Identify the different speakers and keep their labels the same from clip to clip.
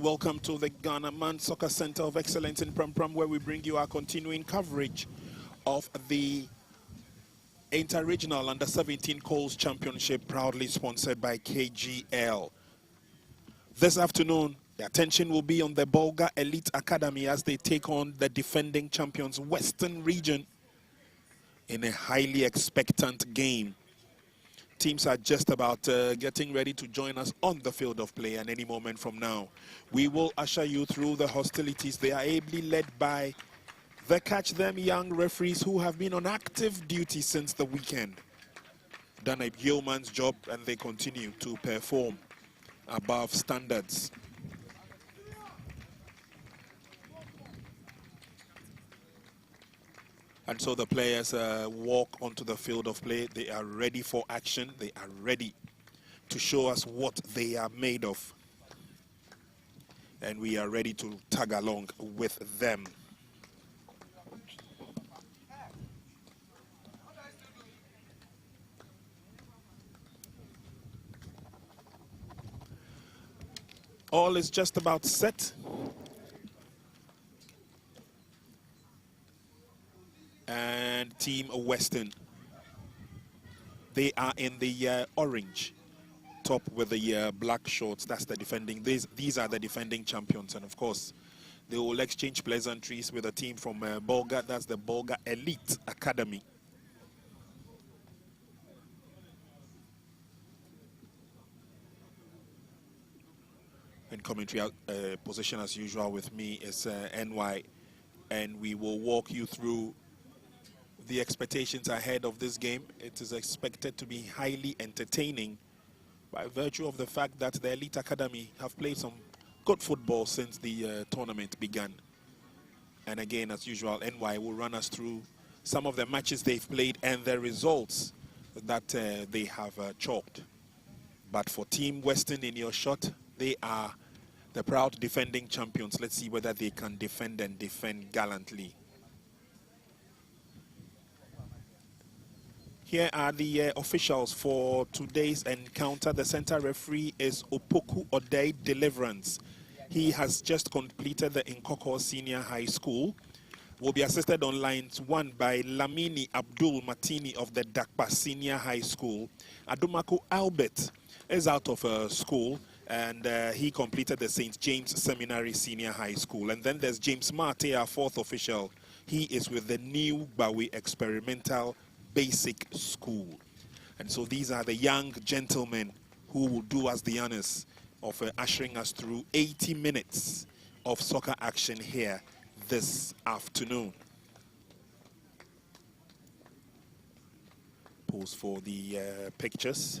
Speaker 1: welcome to the Ghana Man Soccer Center of Excellence in Pram, where we bring you our continuing coverage of the Inter-Regional Under-17 Colts Championship, proudly sponsored by KGL. This afternoon, the attention will be on the Bolga Elite Academy as they take on the defending champions Western Region in a highly expectant game. Teams are just about getting ready to join us on the field of play, and any moment from now, we will usher you through the hostilities. They are ably led by the Catch Them young referees who have been on active duty since the weekend. Done a yeoman's job, and they continue to perform above standards. And so the players walk onto the field of play. They are ready for action. They are ready to show us what they are made of. And we are ready to tag along with them. All is just about set. And Team Western, they are in the orange top with the black shorts. That's the defending. These are the defending champions, and of course they will exchange pleasantries with a team from Bolga. That's the Bolga Elite Academy. In commentary position as usual with me is NY, and we will walk you through the expectations ahead of this game. It is expected to be highly entertaining by virtue of the fact that the Elite Academy have played some good football since the tournament began. And again, as usual, NY will run us through some of the matches they've played and the results that they have chalked. But for Team Western, in your shot, they are the proud defending champions. Let's see whether they can defend and defend gallantly. Here are the officials for today's encounter. The center referee is Opoku Odei Deliverance. He has just completed the Nkoko Senior High School. Will be assisted on lines 1 by Lamini Abdul Matini of the Dakpa Senior High School. Adumaku Albert is out of school, and he completed the St. James Seminary Senior High School. And then there's James Marte, our fourth official. He is with the New Bawi Experimental Basic School. And so these are the young gentlemen who will do us the honors of ushering us through 80 minutes of soccer action here this afternoon. Pause for the pictures.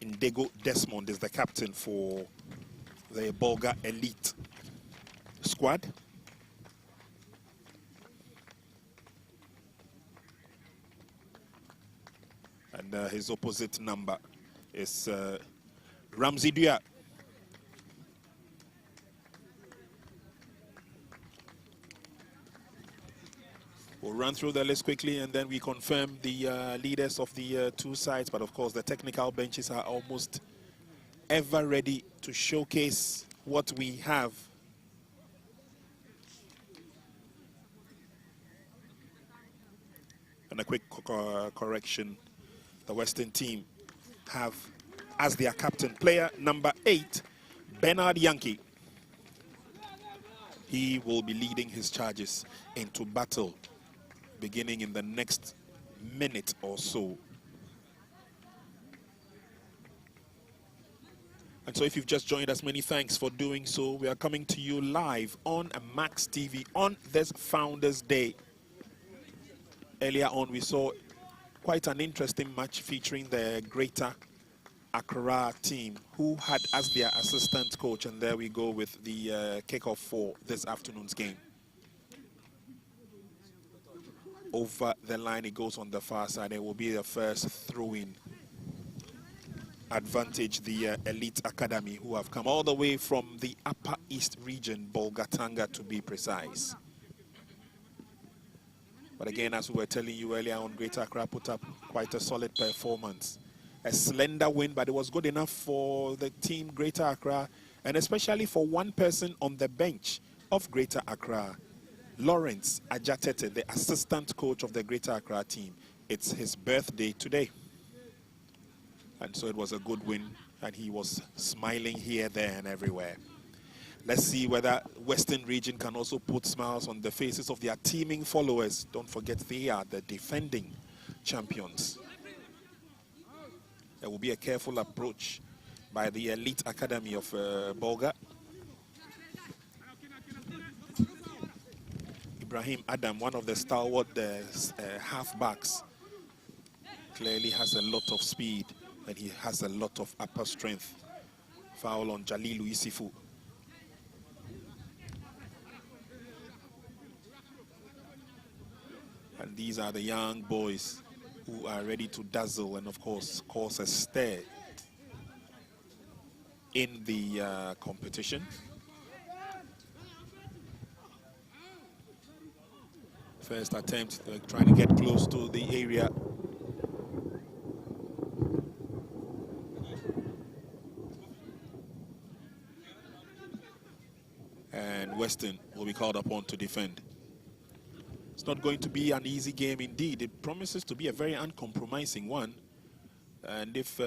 Speaker 1: Indego Desmond is the captain for the Bolga Elite squad. And his opposite number is Ramzi Dua. We'll run through the list quickly, and then we confirm the leaders of the two sides. But of course, the technical benches are almost ever ready to showcase what we have. And a quick correction, the Western team have as their captain player number 8, Bernard Yankee. He will be leading his charges into battle beginning in the next minute or so. And so if you've just joined us, many thanks for doing so. We are coming to you live on Max TV on this Founders Day. Earlier on, we saw quite an interesting match featuring the Greater Accra team, who had as their assistant coach. And there we go with the kickoff for this afternoon's game. Over the line, it goes on the far side. It will be the first throw-in. Advantage the Elite Academy, who have come all the way from the Upper East region, Bolgatanga to be precise. But again, as we were telling you earlier on, Greater Accra put up quite a solid performance. A slender win, but it was good enough for the team Greater Accra, and especially for one person on the bench of Greater Accra, Lawrence Ajatete, the assistant coach of the Greater Accra team. It's his birthday today. And so it was a good win, and he was smiling here, there, and everywhere. Let's see whether Western Region can also put smiles on the faces of their teaming followers. Don't forget, they are the defending champions. There will be a careful approach by the elite academy of Bolga. Ibrahim Adam, one of the stalwart halfbacks, clearly has a lot of speed and he has a lot of upper strength. Foul on Jalilu Isifu. And these are the young boys who are ready to dazzle and, of course, cause a stir in the competition. First attempt, trying to get close to the area. And Western will be called upon to defend. It's not going to be an easy game indeed. It promises to be a very uncompromising one. And if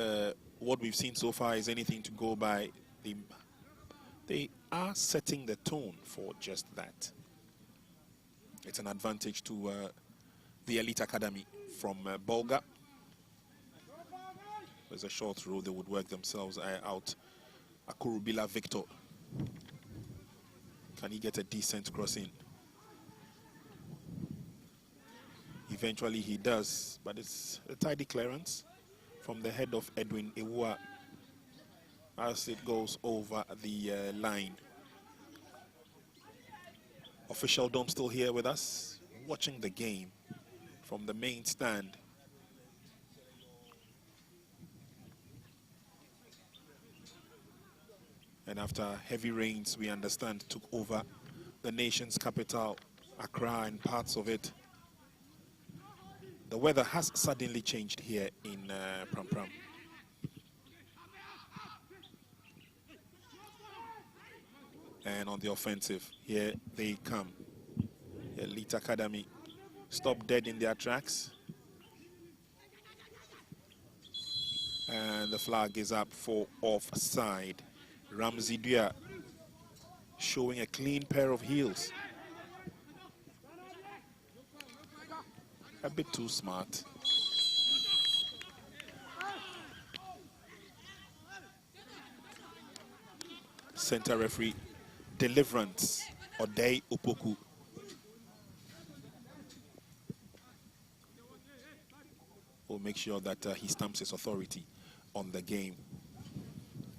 Speaker 1: what we've seen so far is anything to go by, they are setting the tone for just that. It's an advantage to the elite academy from Bolga. There's a short throw, they would work themselves out. Akurubila Victor. Can he get a decent crossing? Eventually he does, but it's a tidy clearance from the head of Edwin Iwua as it goes over the line. Official Dome still here with us, watching the game from the main stand. And after heavy rains, we understand, took over the nation's capital, Accra, and parts of it, the weather has suddenly changed here in Pram Pram. And on the offensive, here they come. Elite Academy stop dead in their tracks. And the flag is up for offside. Ramzi Dua showing a clean pair of heels. A bit too smart. Center referee, Deliverance, Odei Opoku. Will make sure that he stamps his authority on the game.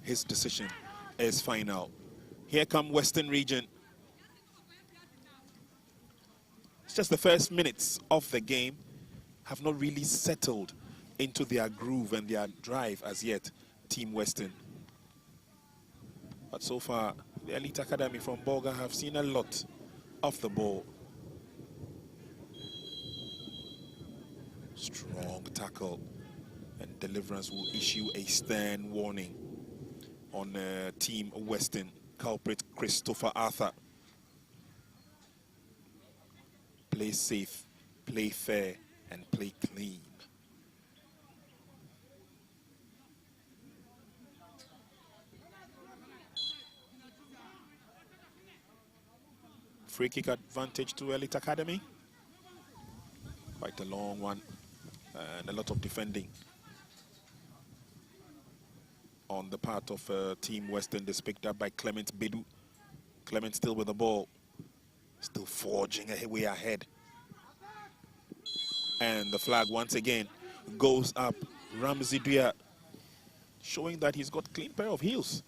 Speaker 1: His decision is final. Here come Western Region. It's just the first minutes of the game, have not really settled into their groove and their drive as yet, Team Western. But so far, the Elite Academy from Bolga have seen a lot of the ball. Strong tackle, and Deliverance will issue a stern warning on Team Western culprit Christopher Arthur. Play safe, play fair, and play clean. Free kick advantage to Elite Academy. Quite a long one and a lot of defending on the part of Team Western. This picked up by Clement Bedu. Clement still with the ball, still forging a way ahead. And the flag once again goes up. Ramzi Dua showing that he's got clean pair of heels.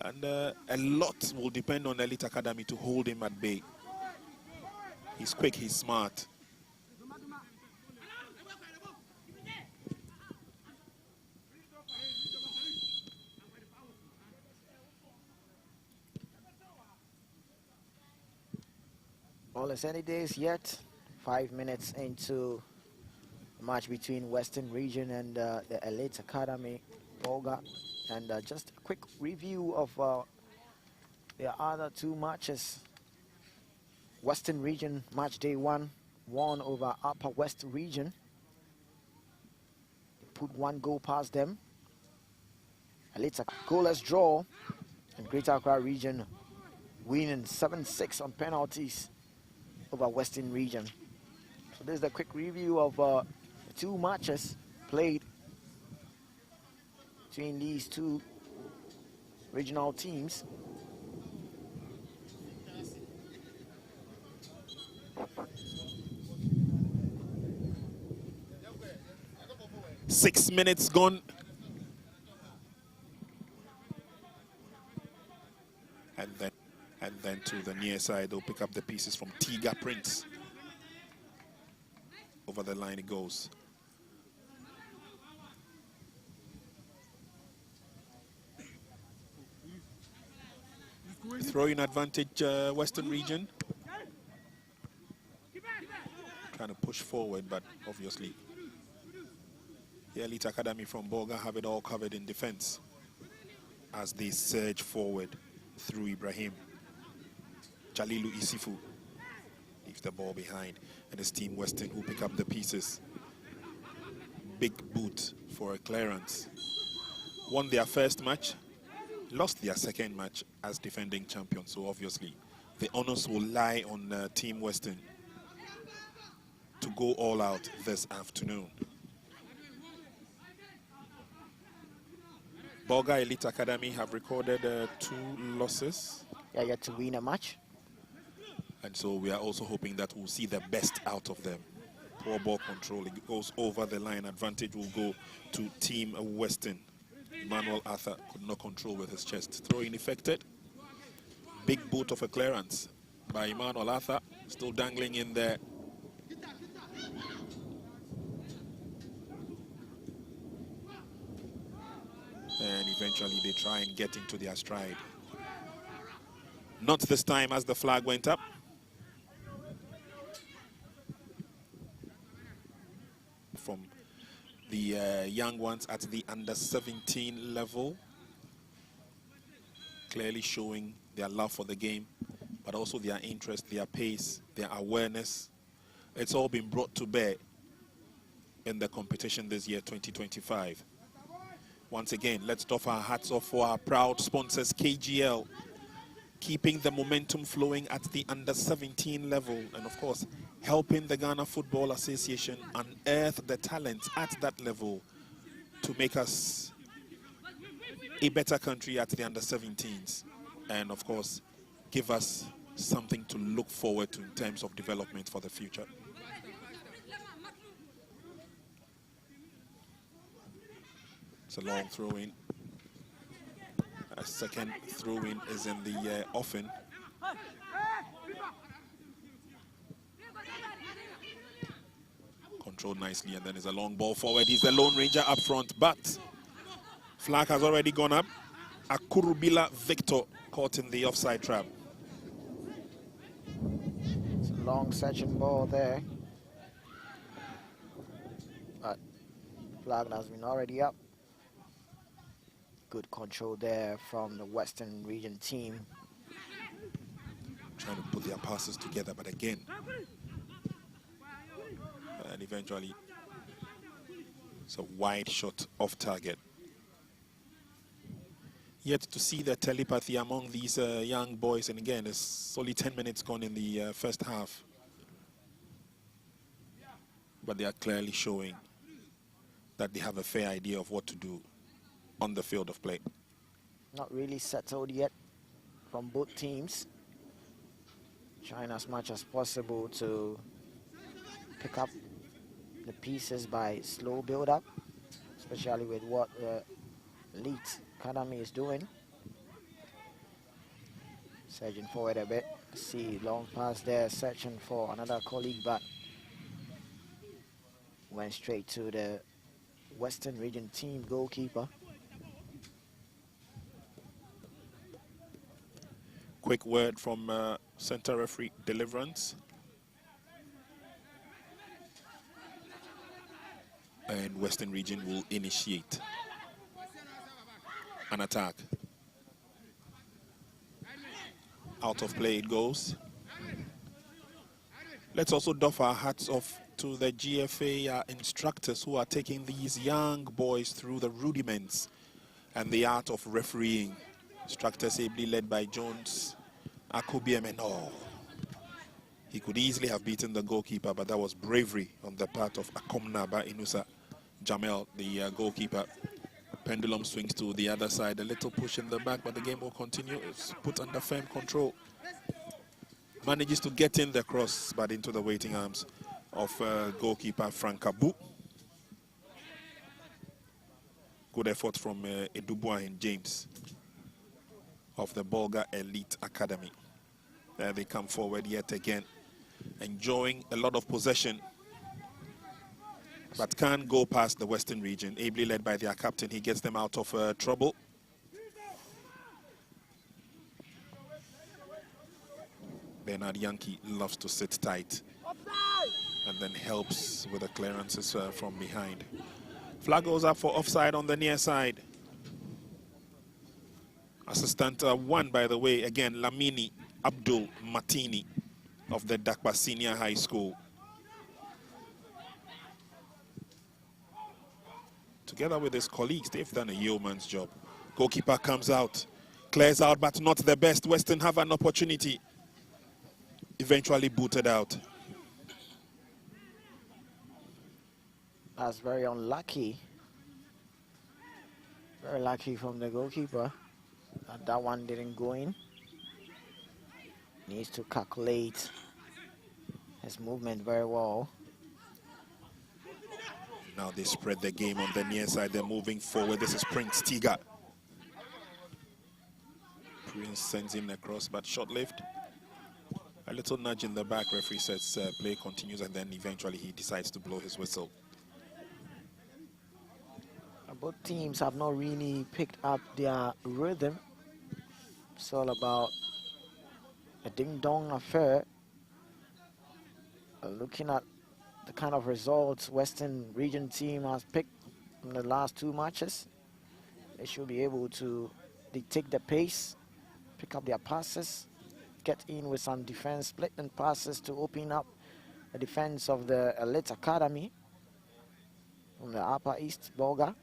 Speaker 1: And a lot will depend on Elite Academy to hold him at bay. He's quick, he's smart.
Speaker 2: All as any days yet 5 minutes into the match between Western Region and the Elite Academy, Bolga. And just a quick review of the other two matches. Western Region match day 1 won over Upper West Region. They put 1 goal past them. Elite goalless draw, and Greater Accra Region winning 7-6 on penalties over Western Region. So this is a quick review of the 2 matches played between these 2 regional teams.
Speaker 1: Six minutes gone. And then to the near side, they'll pick up the pieces from Tiga Prince. Over the line it goes. Throwing advantage, Western Region. Trying to push forward, but obviously the Elite Academy from Bolga have it all covered in defense as they surge forward through Ibrahim. Jalilu Isifu leaves the ball behind, and it's Team Western who pick up the pieces. Big boot for a clearance. Won their first match, lost their second match as defending champions, so obviously the honors will lie on Team Western to go all out this afternoon. Bolga Elite Academy have recorded 2 losses.
Speaker 2: Yeah, yet to win a match.
Speaker 1: And so we are also hoping that we'll see the best out of them. Poor ball control, it goes over the line. Advantage will go to Team Western. Emmanuel Arthur could not control with his chest. Throw-in effected. Big boot of a clearance by Emmanuel Arthur. Still dangling in there. And eventually they try and get into their stride. Not this time as the flag went up. From the young ones at the under-17 level. Clearly showing their love for the game, but also their interest, their pace, their awareness. It's all been brought to bear in the competition this year, 2025. Once again, let's doff our hats off for our proud sponsors, KGL, keeping the momentum flowing at the under-17 level, and of course, helping the Ghana Football Association unearth the talents at that level to make us a better country at the under-17s, and of course, give us something to look forward to in terms of development for the future. It's a long throw-in. A second throw-in is in the offing. Controlled nicely, and then there's a long ball forward. He's the Lone Ranger up front, but flag has already gone up. Akurubila Victor caught in the offside trap.
Speaker 2: It's a long searching ball there, but flag has been already up. Good control there from the Western Region team.
Speaker 1: Trying to put their passes together, but again, and eventually it's a wide shot off target. Yet to see the telepathy among these young boys, and again, it's only 10 minutes gone in the first half. But they are clearly showing that they have a fair idea of what to do on the field of play.
Speaker 2: Not really settled yet from both teams. Trying as much as possible to pick up the pieces by slow build-up, especially with what the Elite Academy is doing. Surging forward a bit. See, long pass there, searching for another colleague, but went straight to the Western Region team goalkeeper.
Speaker 1: Quick word from center referee Deliverance. And Western Region will initiate an attack. Out of play it goes. Let's also doff our hats off to the GFA instructors who are taking these young boys through the rudiments and the art of refereeing. Instructors ably led by Jones Akobiemenor. He could easily have beaten the goalkeeper, but that was bravery on the part of Akomnaba Inusa Jamel, the goalkeeper. Pendulum swings to the other side, a little push in the back, but the game will continue. It's put under firm control. Manages to get in the cross, but into the waiting arms of goalkeeper Frank Abu. Good effort from Edubua and James of the Bolga Elite Academy. There they come forward yet again, enjoying a lot of possession, but can't go past the Western Region. Ably led by their captain, he gets them out of trouble. Bernard Yankee loves to sit tight and then helps with the clearances from behind. Flag goes up for offside on the near side. Assistant one, by the way, again, Lamini Abdul Matini of the Dakba Senior High School. Together with his colleagues, they've done a yeoman's job. Goalkeeper comes out, clears out, but not the best. Western have an opportunity. Eventually booted out.
Speaker 2: That's very unlucky. Very lucky from the goalkeeper that that one didn't go in. Needs to calculate his movement very well.
Speaker 1: Now they spread the game on the near side. They're moving forward. This is Prince Tiga. Prince sends him across, but short-lived. A little nudge in the back. Referee says play continues, and then eventually he decides to blow his whistle.
Speaker 2: Both teams have not really picked up their rhythm. It's all about a ding-dong affair. Looking at the kind of results Western Region team has picked in the last two matches, they should be able to dictate the pace, pick up their passes, get in with some defense, split and passes to open up the defense of the Elite Academy from the Upper East, Bolga.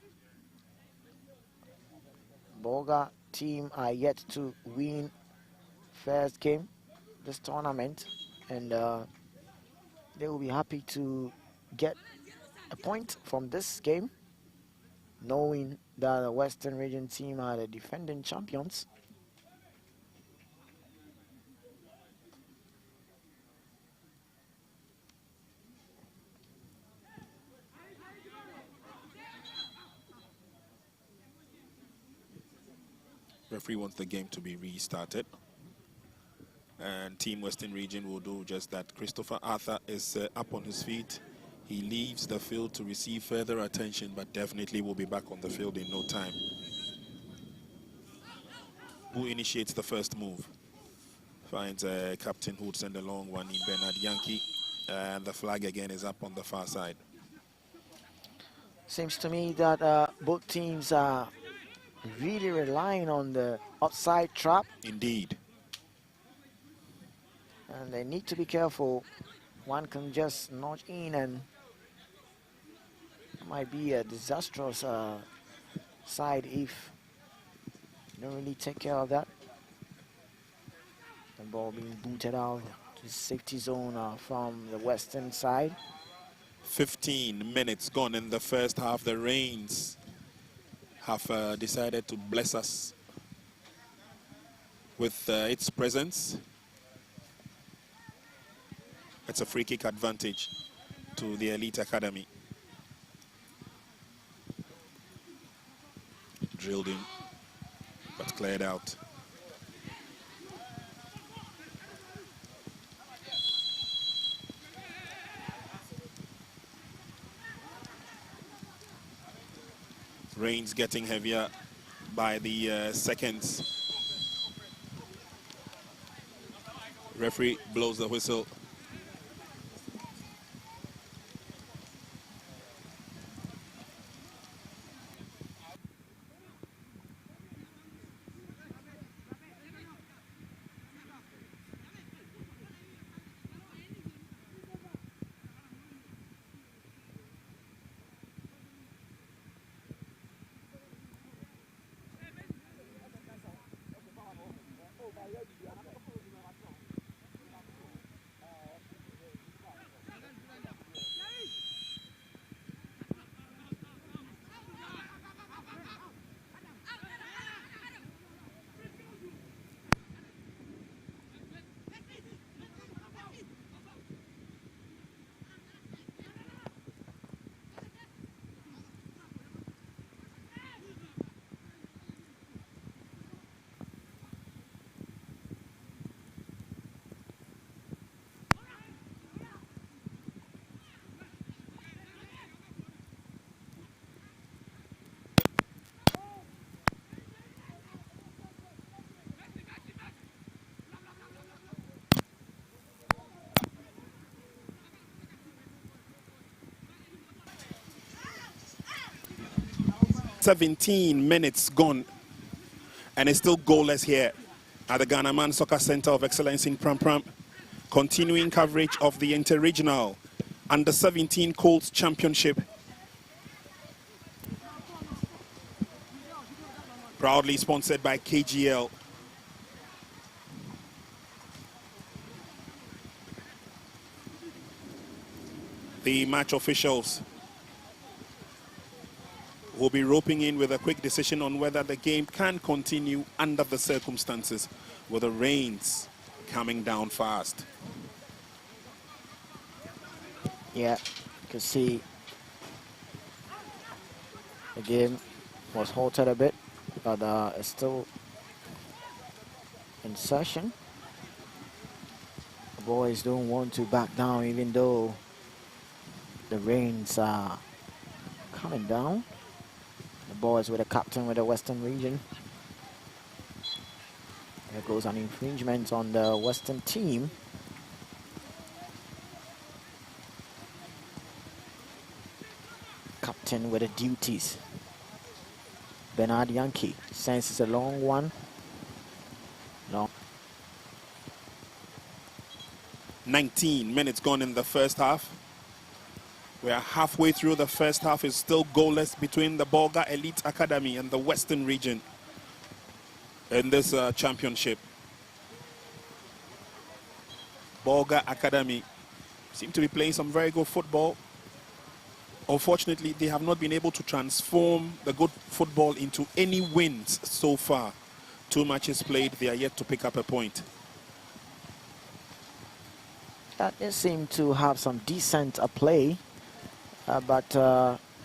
Speaker 2: Bolga team are yet to win first game this tournament, and they will be happy to get a point from this game, knowing that the Western Region team are the defending champions.
Speaker 1: Referee wants the game to be restarted, and Team Western Region will do just that. Christopher Arthur is up on his feet. He leaves the field to receive further attention, but definitely will be back on the field in no time. Who initiates the first move? Finds Captain who would send a long one in, Bernard Yankee, and the flag again is up on the far side.
Speaker 2: Seems to me that both teams are really relying on the offside trap.
Speaker 1: Indeed.
Speaker 2: And they need to be careful. One can just notch in, and it might be a disastrous side if you don't really take care of that. The ball being booted out to the safety zone from the Western side.
Speaker 1: 15 minutes gone in the first half. The Rains have decided to bless us with its presence. It's a free kick advantage to the Elite Academy. Drilled in, but cleared out. Rains getting heavier by the seconds. Referee blows the whistle. 17 minutes gone, and it's still goalless here at the Ghana Man Soccer Center of Excellence in Pram Pram. Continuing coverage of the Interregional Under-17 Colts Championship. Proudly sponsored by KGL. The match officials will be roping in with a quick decision on whether the game can continue under the circumstances, with the rains coming down fast.
Speaker 2: Yeah, you can see the game was halted a bit, but it's still in session. The boys don't want to back down, even though the rains are coming down. The boys with the captain with the Western region. There goes an infringement on the Western team. Captain with the duties. Bernard Yankee senses a long one. Long.
Speaker 1: 19 minutes gone in the first half. We are halfway through the first half. It's still goalless between the Bolga Elite Academy and the Western region in this championship. Bolga Academy seem to be playing some very good football. Unfortunately, they have not been able to transform the good football into any wins so far. 2 matches played, they are yet to pick up a point.
Speaker 2: They seem to have some decent play, but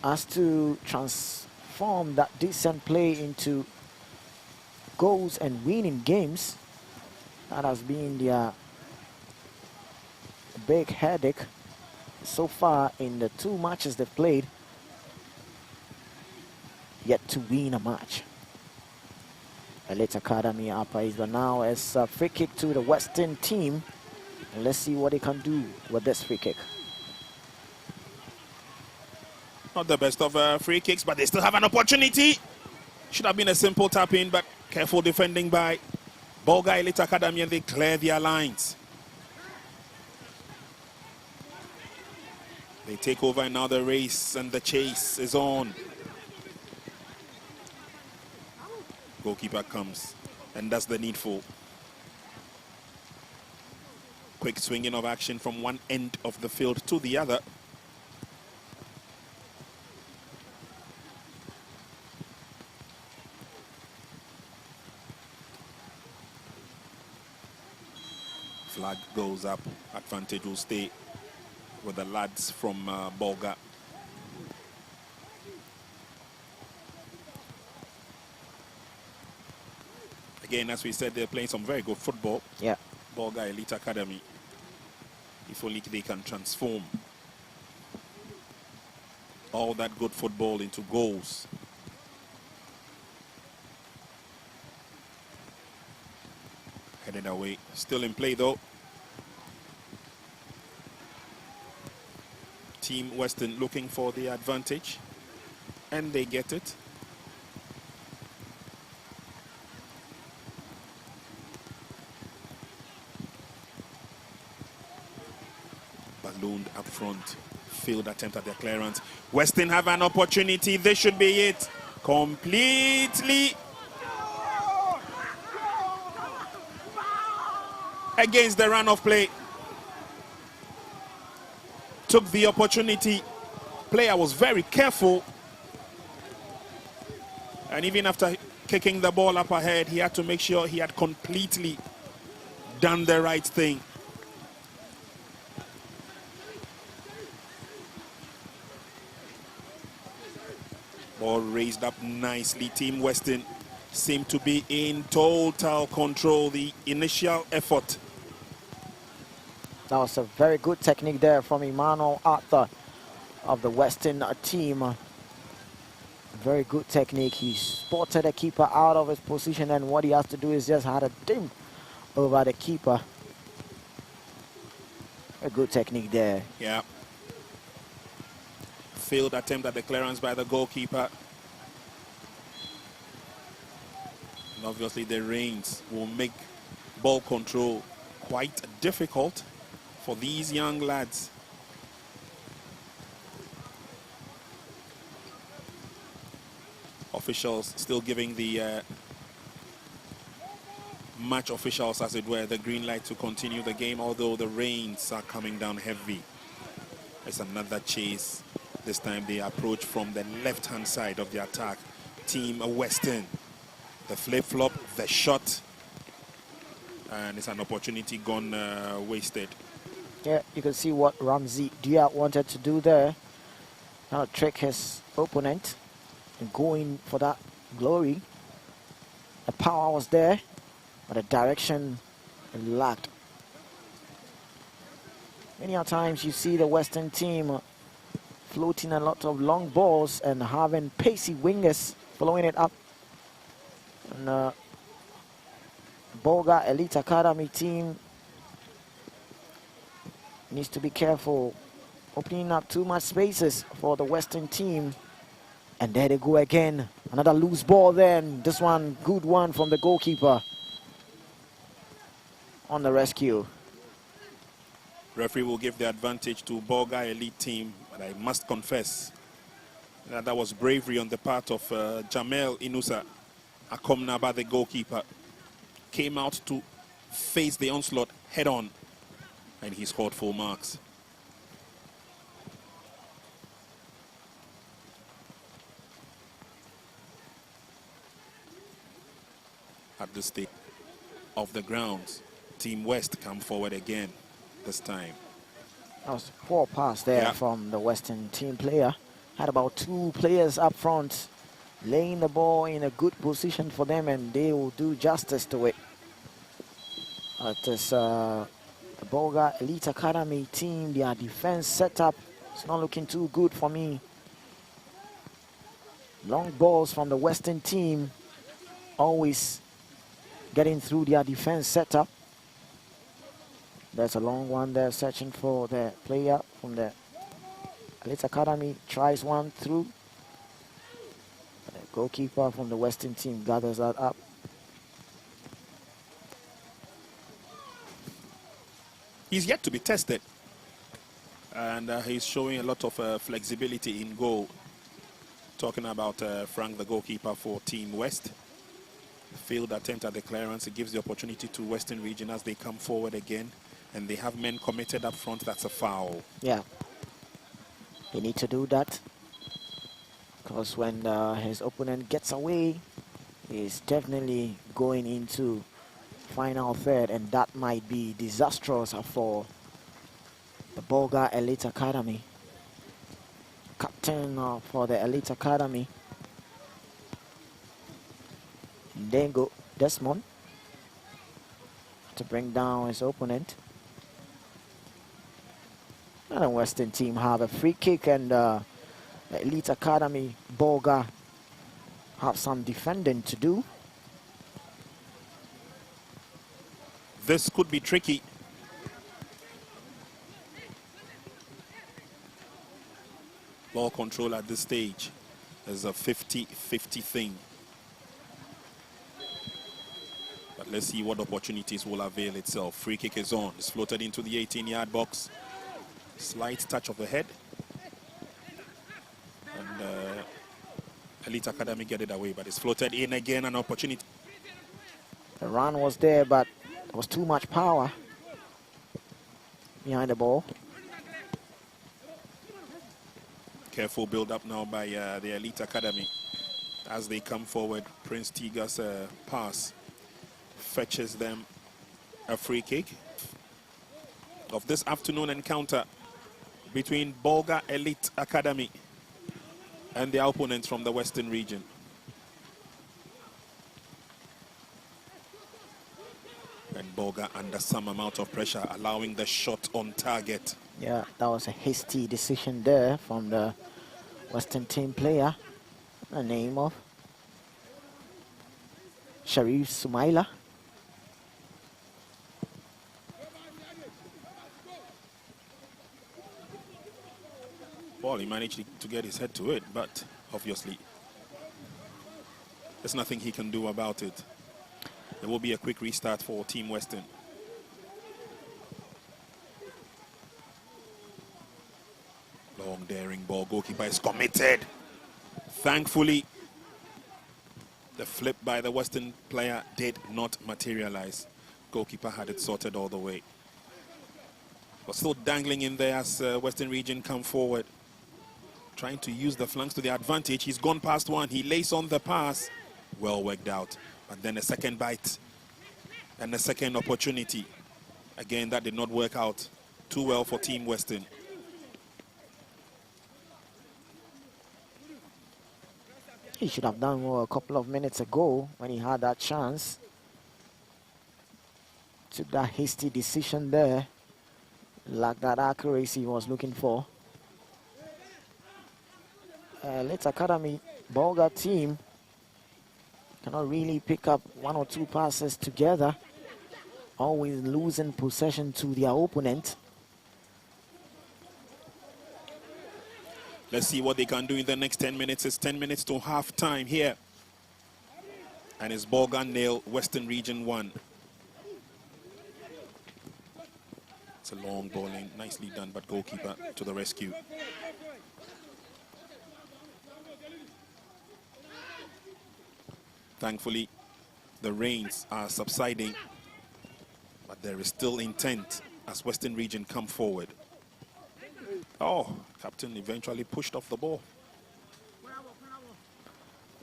Speaker 2: as to transform that decent play into goals and winning games, that has been their big headache so far in the 2 matches they've played. Yet to win a match. Elite Academy up is now as a free kick to the Western team. And let's see what they can do with this free kick.
Speaker 1: Not the best of free kicks, but they still have an opportunity. Should have been a simple tap in, but careful defending by Bolga Elite Academy, and they clear their lines. They take over, and now the race and the chase is on. Goalkeeper comes and does the needful. Quick swinging of action from one end of the field to the other. Flag goes up. Advantage will stay with the lads from Bolga. Again, as we said, they're playing some very good football.
Speaker 2: Yeah.
Speaker 1: Bolga Elite Academy. If only they can transform all that good football into goals. Headed away. Still in play though. Team Western looking for the advantage, and they get it. Ballooned up front. Failed attempt at their clearance. Western have an opportunity. This should be it. Completely against the run of play. Took the opportunity. Player was very careful. And even after kicking the ball up ahead, he had to make sure he had completely done the right thing. Ball raised up nicely. Team Western seemed to be in total control. The initial effort.
Speaker 2: That was a very good technique there from Emmanuel Arthur of the Western team. Very good technique. He spotted the keeper out of his position, and what he has to do is just had a dim over the keeper. A good technique there.
Speaker 1: Yeah. Failed attempt at the clearance by the goalkeeper. And obviously the rains will make ball control quite difficult for these young lads. Officials still giving the match officials, as it were, the green light to continue the game, although the rains are coming down heavy. It's another chase. This time they approach from the left-hand side of the attack. Team Western. The flip-flop, the shot, and it's an opportunity gone wasted.
Speaker 2: Yeah, you can see what Ramsey Dia wanted to do there. Now trick his opponent and going for that glory. The power was there, but the direction lacked. Many a times you see the Western team floating a lot of long balls and having pacey wingers following it up. And Bolga Elite Academy team needs to be careful, opening up too much spaces for the Western team. And there they go again. Another loose ball then. This one, good one from the goalkeeper on the rescue.
Speaker 1: Referee will give the advantage to Bolga Elite team, but I must confess that was bravery on the part of Jamel Inusa Akomnaba, the goalkeeper. Came out to face the onslaught head on, and he scored full marks. At the state of the grounds, Team West come forward again this time.
Speaker 2: That was a poor pass there from the Western team player. Had about 2 players up front laying the ball in a good position for them, and they will do justice to it. This the Bolga Elite Academy team, their defense setup is not looking too good for me. Long balls from the Western team, always getting through their defense setup. There's a long one there, searching for the player from the Elite Academy. Tries one through. The goalkeeper from the Western team gathers that up.
Speaker 1: He's yet to be tested, and he's showing a lot of flexibility in goal. Talking about Frank, the goalkeeper for Team West. Failed attempt at the clearance. It gives the opportunity to Western Region as they come forward again, and they have men committed up front. That's a foul.
Speaker 2: Yeah, they need to do that, because when his opponent gets away, he's definitely going into final third, and that might be disastrous for the Bolga Elite Academy. Captain for the Elite Academy, Dengo Desmond, to bring down his opponent. And the Western team have a free kick, and the Elite Academy Bolga have some defending to do.
Speaker 1: This could be tricky. Ball control at this stage is a 50-50 thing. But let's see what opportunities will avail itself. Free kick is on. It's floated into the 18-yard box. Slight touch of the head. And Elite Academy get it away, but it's floated in again, an opportunity.
Speaker 2: The run was there, but there was too much power behind the ball.
Speaker 1: Careful build-up now by the Elite Academy as they come forward. Prince Tiga's pass fetches them a free kick of this afternoon encounter between Bolga Elite Academy and their opponents from the Western region. And Bolga under some amount of pressure, allowing the shot on target.
Speaker 2: Yeah, that was a hasty decision there from the Western team player. The name of Sharif Sumaila.
Speaker 1: Well, he managed to get his head to it, but obviously there's nothing he can do about it. There will be a quick restart for Team Western. Long daring ball. Goalkeeper is committed. Thankfully, the flip by the Western player did not materialize. Goalkeeper had it sorted all the way. But still dangling in there as Western region come forward. Trying to use the flanks to their advantage. He's gone past one. He lays on the pass. Well worked out. But then a second bite and a second opportunity. Again, that did not work out too well for Team Western.
Speaker 2: He should have done more a couple of minutes ago when he had that chance. Took that hasty decision there. Lacked that accuracy he was looking for. Let's Academy Bolga team cannot really pick up one or two passes together. Always losing possession to their opponent.
Speaker 1: Let's see what they can do in the next 10 minutes. It's 10 minutes to half time here. And it's Bolga nil, Western Region 1. It's a long ball in, nicely done, but goalkeeper to the rescue. Thankfully, the rains are subsiding, but there is still intent as Western Region come forward. Oh, captain eventually pushed off the ball.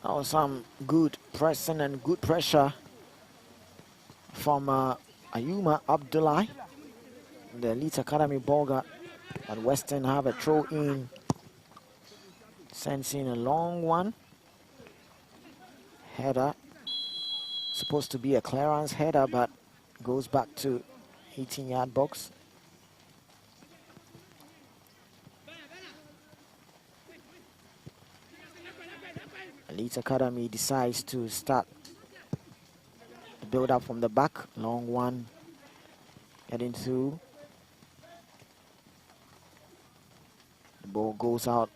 Speaker 2: That was some good pressing and good pressure from Ayuma Abdullah. The Elite Academy Bolga and Western have a throw in. Sends in a long one. Header. Supposed to be a clearance header, but goes back to 18-yard box. Elite Academy decides to start the build up from the back. Long one. Heading through. The ball goes out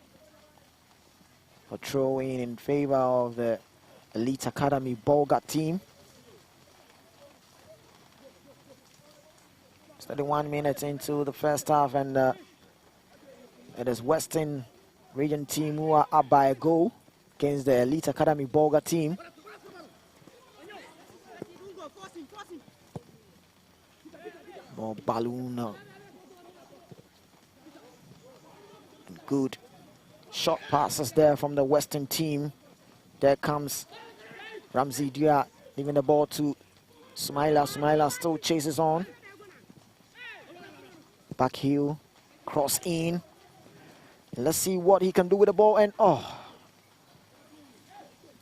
Speaker 2: for throw in favor of the Elite Academy Bolga team. 31 minutes into the first half, and it is Western Region team who are up by a goal against the Elite Academy Bolga team. More balloon. Good short passes there from the Western team. There comes Ramsey Dia, leaving the ball to Sumaila. Sumaila still chases on. Back heel, cross in. Let's see what he can do with the ball. And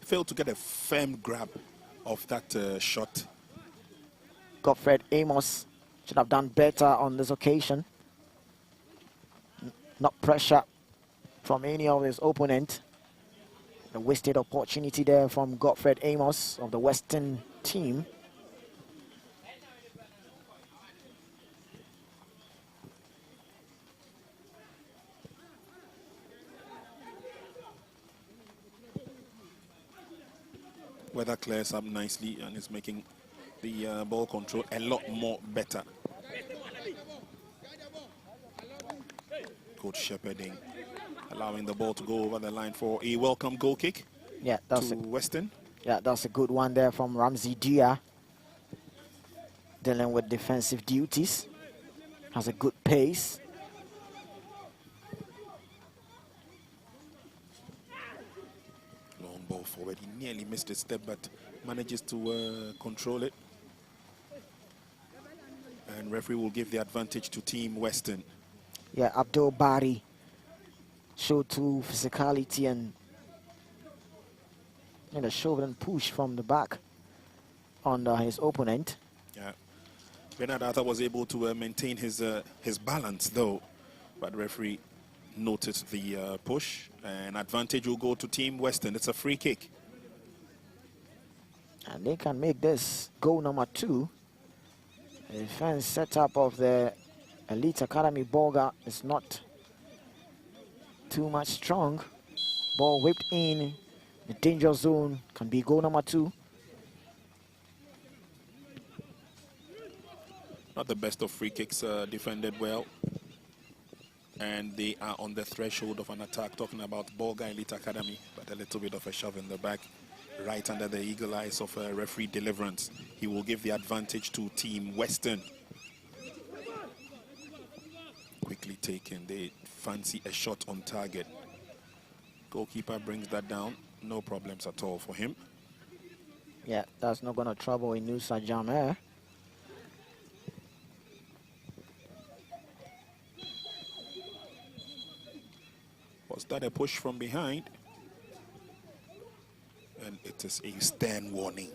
Speaker 1: failed to get a firm grab of that shot.
Speaker 2: Godfred Amos should have done better on this occasion. Not pressure from any of his opponent. A wasted opportunity there from Godfred Amos of the Western team.
Speaker 1: Weather clears up nicely and is making the ball control a lot more better. Good shepherding, allowing the ball to go over the line for a welcome goal kick.
Speaker 2: Yeah, that's
Speaker 1: to Western.
Speaker 2: Yeah, that's a good one there from Ramsey Dia. Dealing with defensive duties. Has a good pace.
Speaker 1: Long ball forward. He nearly missed a step, but manages to control it. And referee will give the advantage to Team Western.
Speaker 2: Yeah, Abdul Bari showed to physicality and a shove and push from the back on his opponent.
Speaker 1: Yeah, Bernard Arthur was able to maintain his balance though, but referee noted the push, and advantage will go to Team Western. It's a free kick.
Speaker 2: And they can make this goal number 2. The defense setup of the Elite Academy Bolga is not too much strong. Ball whipped in the danger zone, can be goal number 2.
Speaker 1: Not the best of free kicks, defended well. And they are on the threshold of an attack, talking about Bolga Elite Academy, but a little bit of a shove in the back, right under the eagle eyes of referee Deliverance. He will give the advantage to Team Western. Quickly taken, they fancy a shot on target. Goalkeeper brings that down, no problems at all for him.
Speaker 2: Yeah, that's not going to trouble Inusa Jamer.
Speaker 1: Was that a push from behind? And it is a stern warning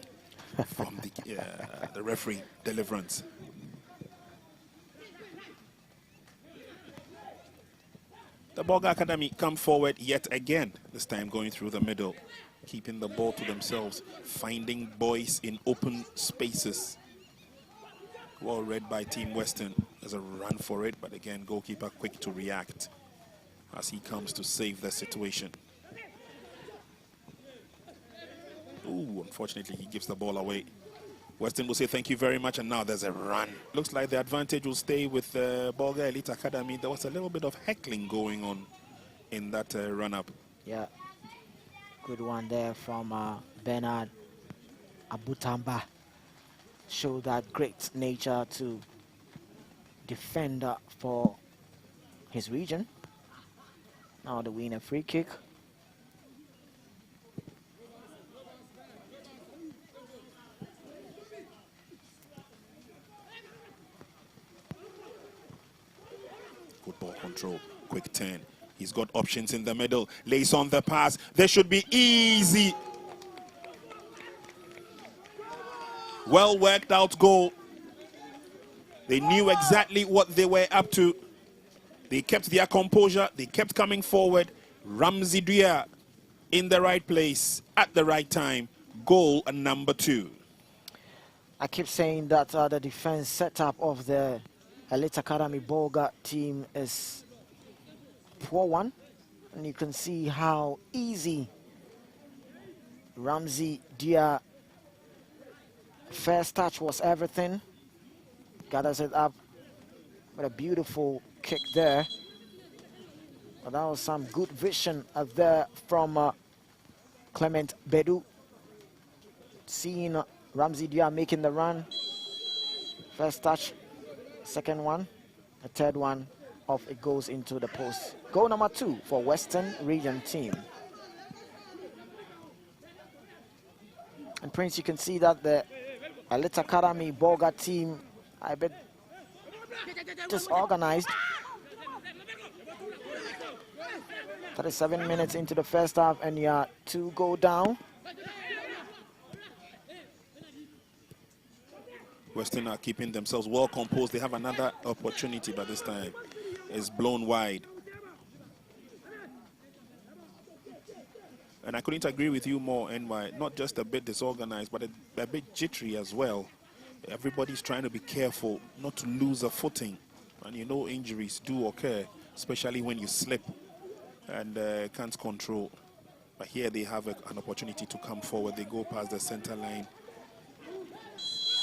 Speaker 1: from the referee Deliverance. The Bolga Academy come forward yet again, this time going through the middle, keeping the ball to themselves, finding boys in open spaces. Well read by Team Western. There's a run for it, but again, goalkeeper quick to react as he comes to save the situation. Ooh, unfortunately, he gives the ball away. Western will say thank you very much, and now there's a run. Looks like the advantage will stay with Bolga Elite Academy. There was a little bit of heckling going on in that run-up.
Speaker 2: Yeah, good one there from Bernard Abutamba. Showed that great nature to defend for his region. Now the winner free kick.
Speaker 1: Good ball control, quick turn. He's got options in the middle. Lays on the pass. They should be easy. Well worked out goal. They knew exactly what they were up to. They kept their composure. They kept coming forward. Ramsey Dia in the right place at the right time. Goal number 2.
Speaker 2: I keep saying that the defense setup of the Elite Academy Bolga team is a poor one. And you can see how easy Ramsey Dia first touch was everything. Gathers it up with a beautiful kick there. But that was some good vision there from Clement Bedu. Seeing Ramsey Dia making the run. First touch, second one, the third one off, it goes into the post. Goal number 2 for Western Region team. And Prince, you can see that the Elite Academy Bolga team, I bet, disorganized. 37 minutes into the first half and you are 2 goals down.
Speaker 1: Western are keeping themselves well composed. They have another opportunity, but this time it's blown wide. And I couldn't agree with you more, NY. Not just a bit disorganized, but a bit jittery as well. Everybody's trying to be careful not to lose a footing. And you know injuries do occur, especially when you slip and can't control. But here they have an opportunity to come forward. They go past the center line,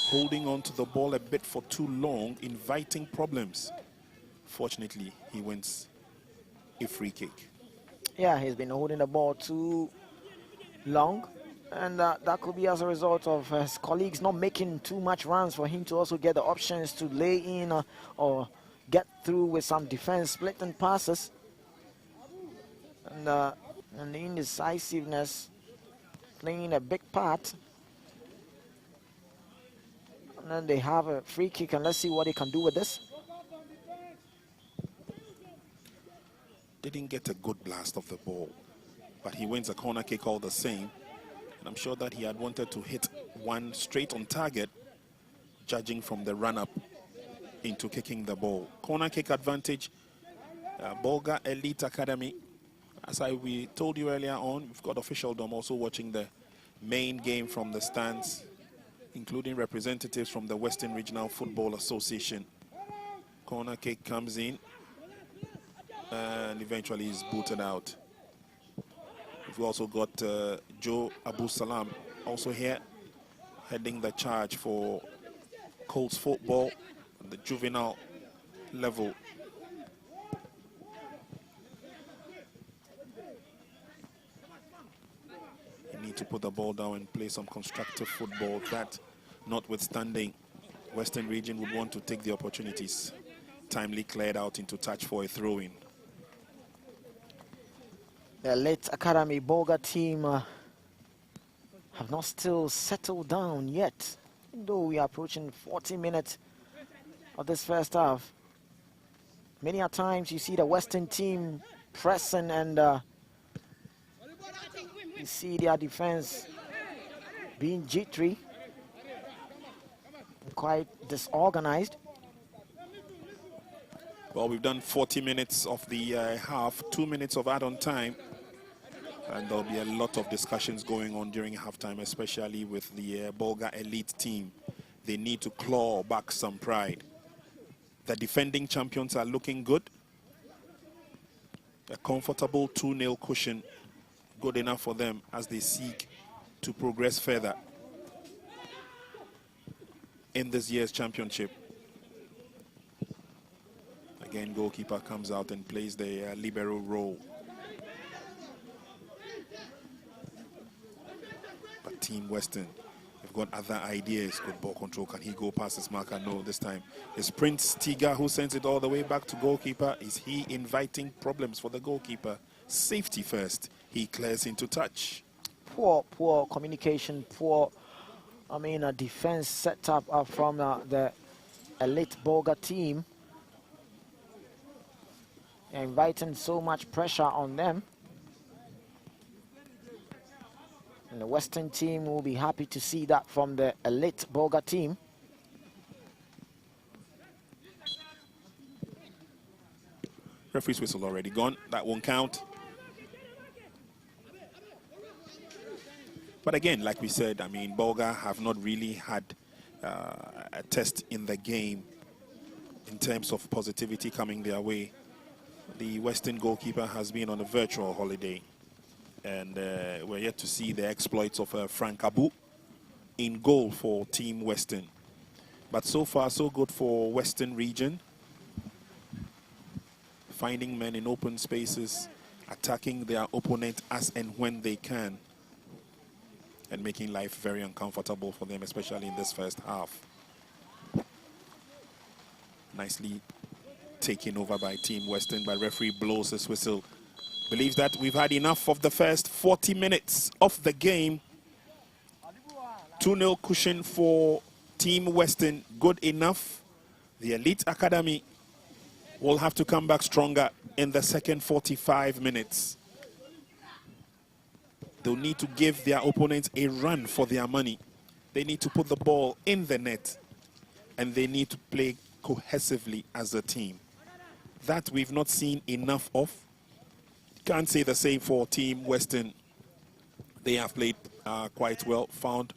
Speaker 1: holding on to the ball a bit for too long, inviting problems. Fortunately, he wins a free kick.
Speaker 2: Yeah, he's been holding the ball too long, and that could be as a result of his colleagues not making too much runs for him to also get the options to lay in or get through with some defense splitting passes. And the indecisiveness playing a big part. And then they have a free kick, and let's see what they can do with this.
Speaker 1: Didn't get a good blast of the ball, but he wins a corner kick all the same. And I'm sure that he had wanted to hit one straight on target, judging from the run-up into kicking the ball. Corner kick advantage, Bolga Elite Academy. As we told you earlier on, we've got officialdom also watching the main game from the stands, including representatives from the Western Regional Football Association. Corner kick comes in and eventually is booted out. We've also got Joe Abu Salam also here, heading the charge for Colts football. at the juvenile level. You need to put the ball down and play some constructive football. That notwithstanding, Western Region would want to take the opportunities. Timely cleared out into touch for a throw-in.
Speaker 2: The late Academy Bolga team have not still settled down yet, though we are approaching 40 minutes of this first half. Many a times you see the Western team pressing and you see their defense being jittery, quite disorganized.
Speaker 1: Well, we've done 40 minutes of the half, 2 minutes of add-on time. And there'll be a lot of discussions going on during halftime, especially with the Bolga elite team. They need to claw back some pride. The defending champions are looking good. A comfortable 2-0 cushion, good enough for them as they seek to progress further in this year's championship. Again, goalkeeper comes out and plays the libero role. But Team Western, they've got other ideas. Good ball control. Can he go past his marker? No, this time. It's Prince Tiga who sends it all the way back to goalkeeper. Is he inviting problems for the goalkeeper? Safety first. He clears into touch.
Speaker 2: Poor communication, a defense set up from the elite Bolga team. Inviting so much pressure on them. And the Western team will be happy to see that from the elite Bolga team.
Speaker 1: Referee's whistle already gone. That won't count. But again, like we said, I mean, Bolga have not really had a test in the game in terms of positivity coming their way. The Western goalkeeper has been on a virtual holiday. And we're yet to see the exploits of Frank Abu in goal for Team Western. But so far, so good for Western Region. Finding men in open spaces, attacking their opponent as and when they can, and making life very uncomfortable for them, especially in this first half. Nicely taken over by Team Western, but referee blows his whistle. Believes that we've had enough of the first 40 minutes of the game. 2-0 cushion for Team Western, good enough. The Elite Academy will have to come back stronger in the second 45 minutes. They'll need to give their opponents a run for their money. They need to put the ball in the net, and they need to play cohesively as a team. That we've not seen enough of. Can't say the same for Team Western. They have played quite well, found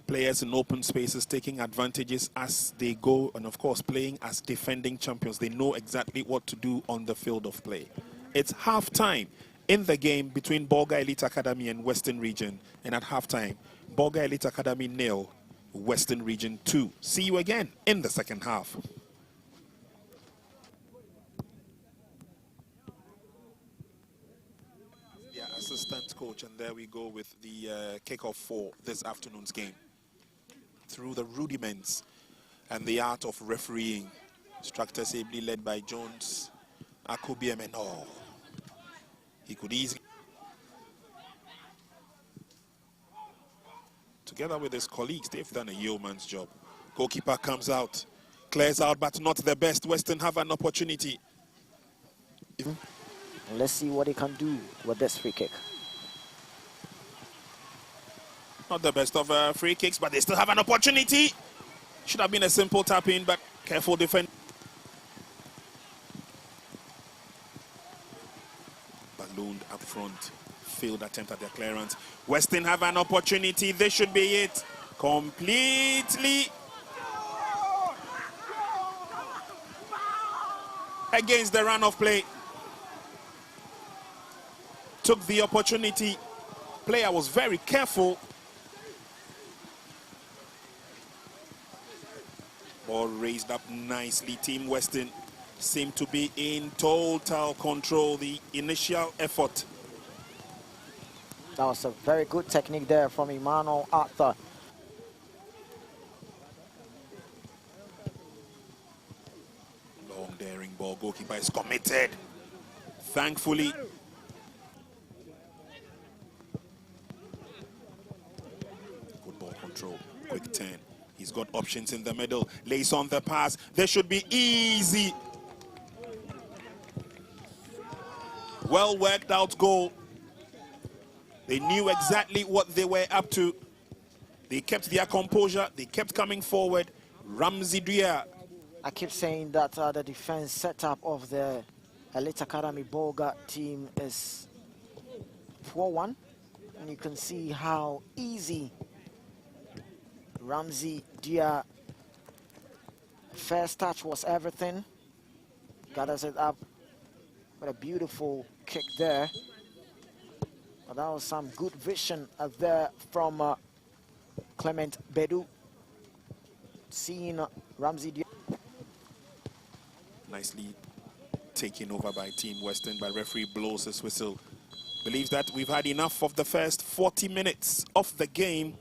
Speaker 1: players in open spaces, taking advantages as they go, and of course playing as defending champions. They know exactly what to do on the field of play. It's half-time in the game between Bolga Elite Academy and Western Region, and at half-time, Bolga Elite Academy 0, Western Region 2. See you again in the second half. Assistant coach, and there we go with the kickoff for this afternoon's game. Through the rudiments and the art of refereeing, instructors ably led by Jones, Akubiem, and all. He could easily, together with his colleagues, they've done a yeoman's job. Goalkeeper comes out, clears out, but not the best. Western have an opportunity.
Speaker 2: Let's see what he can do with this free kick.
Speaker 1: Not the best of free kicks, but they still have an opportunity. Should have been a simple tap-in, but careful defense. Ballooned up front. Failed attempt at their clearance. Western have an opportunity. This should be it. Completely against the run of play. Took the opportunity. Player was very careful. Ball raised up nicely. Team Western seemed to be in total control. The initial effort.
Speaker 2: That was a very good technique there from Emmanuel Arthur.
Speaker 1: Long daring ball. Goalkeeper is committed. Thankfully. Good ball control. Quick turn. He's got options in the middle. Lays on the pass. They should be easy. Well worked out goal. They knew exactly what they were up to. They kept their composure. They kept coming forward. Ramsey Dia.
Speaker 2: I keep saying that the defense setup of the Elite Academy Bolga team is poor one. And you can see how easy Ramsey Dia, first touch was everything. Gathers it up with a beautiful kick there. But that was some good vision there from Clement Bedu. Seeing Ramsey Dia.
Speaker 1: Nicely taken over by Team Western, but referee blows his whistle. Believes that we've had enough of the first 40 minutes of the game.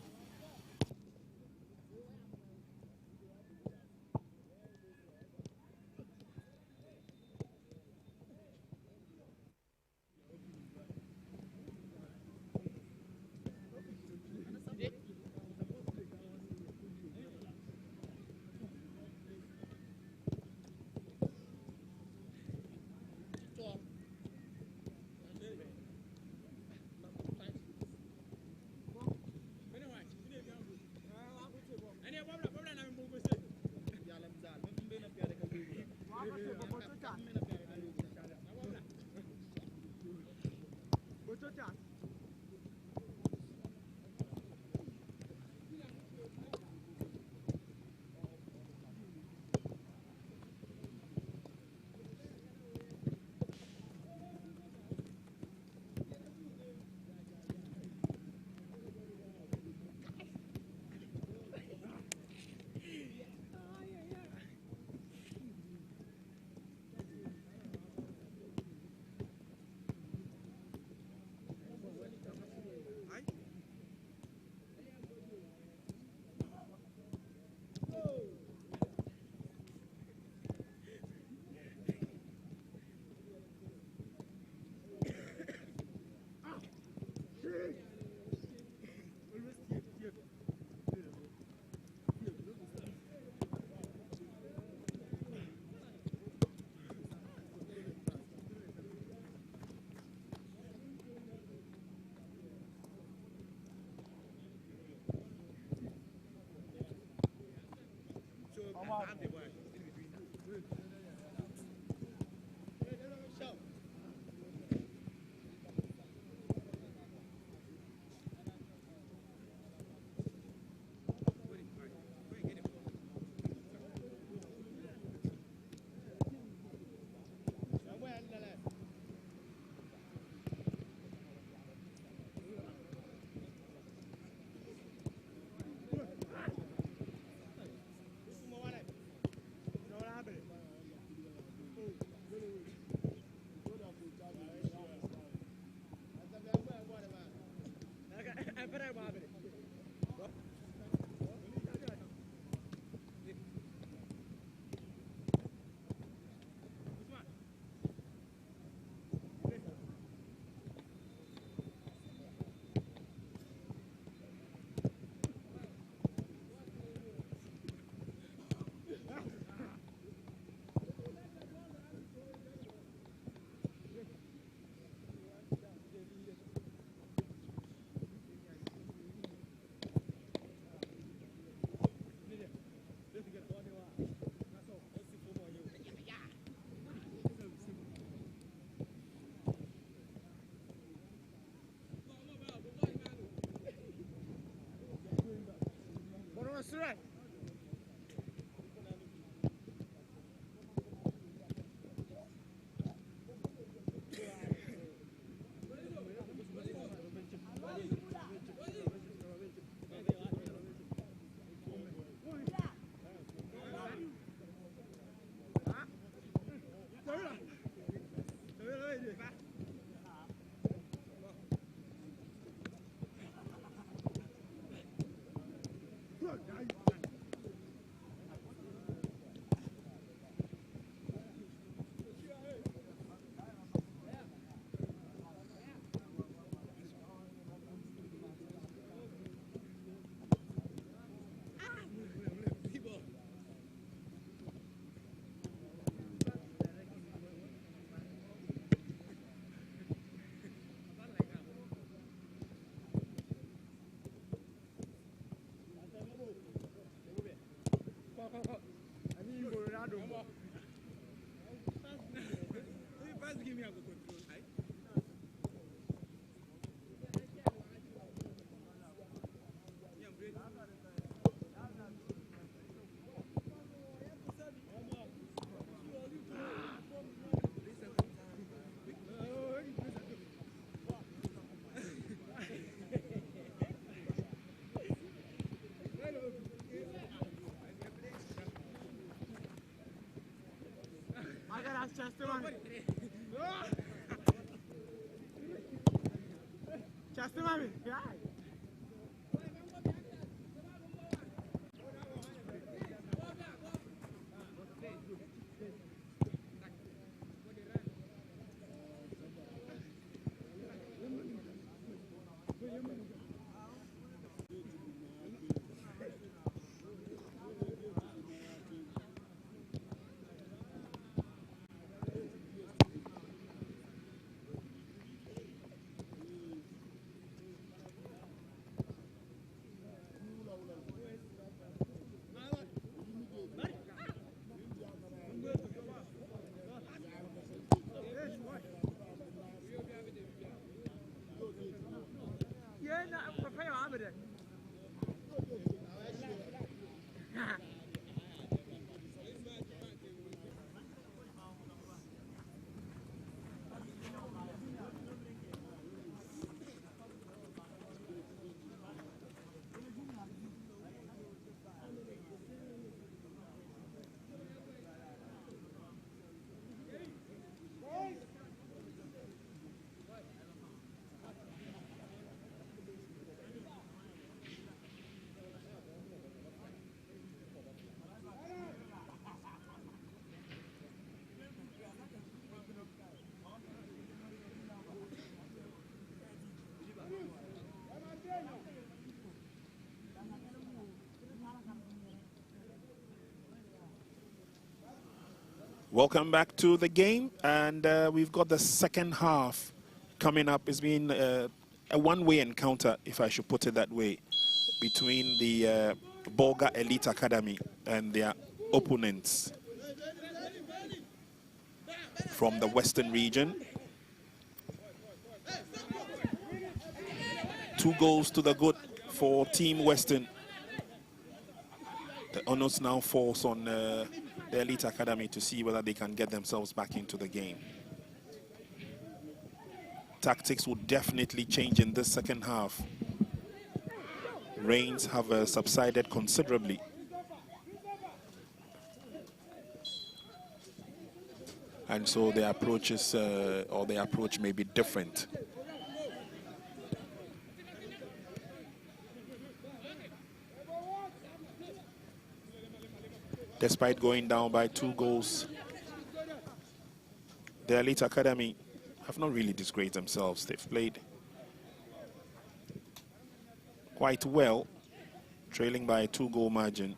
Speaker 1: Welcome back to the game, and we've got the second half coming up. It's been a one-way encounter, if I should put it that way, between the Bolga Elite Academy and their opponents from the Western region. 2 goals to the good for Team Western. The onus now falls on the Elite Academy to see whether they can get themselves back into the game. Tactics will definitely change in this second half. Rains have subsided considerably. And so the approaches, or the approach may be different. Despite going down by 2 goals, the Elite Academy have not really disgraced themselves. They've played quite well, trailing by a 2-goal margin.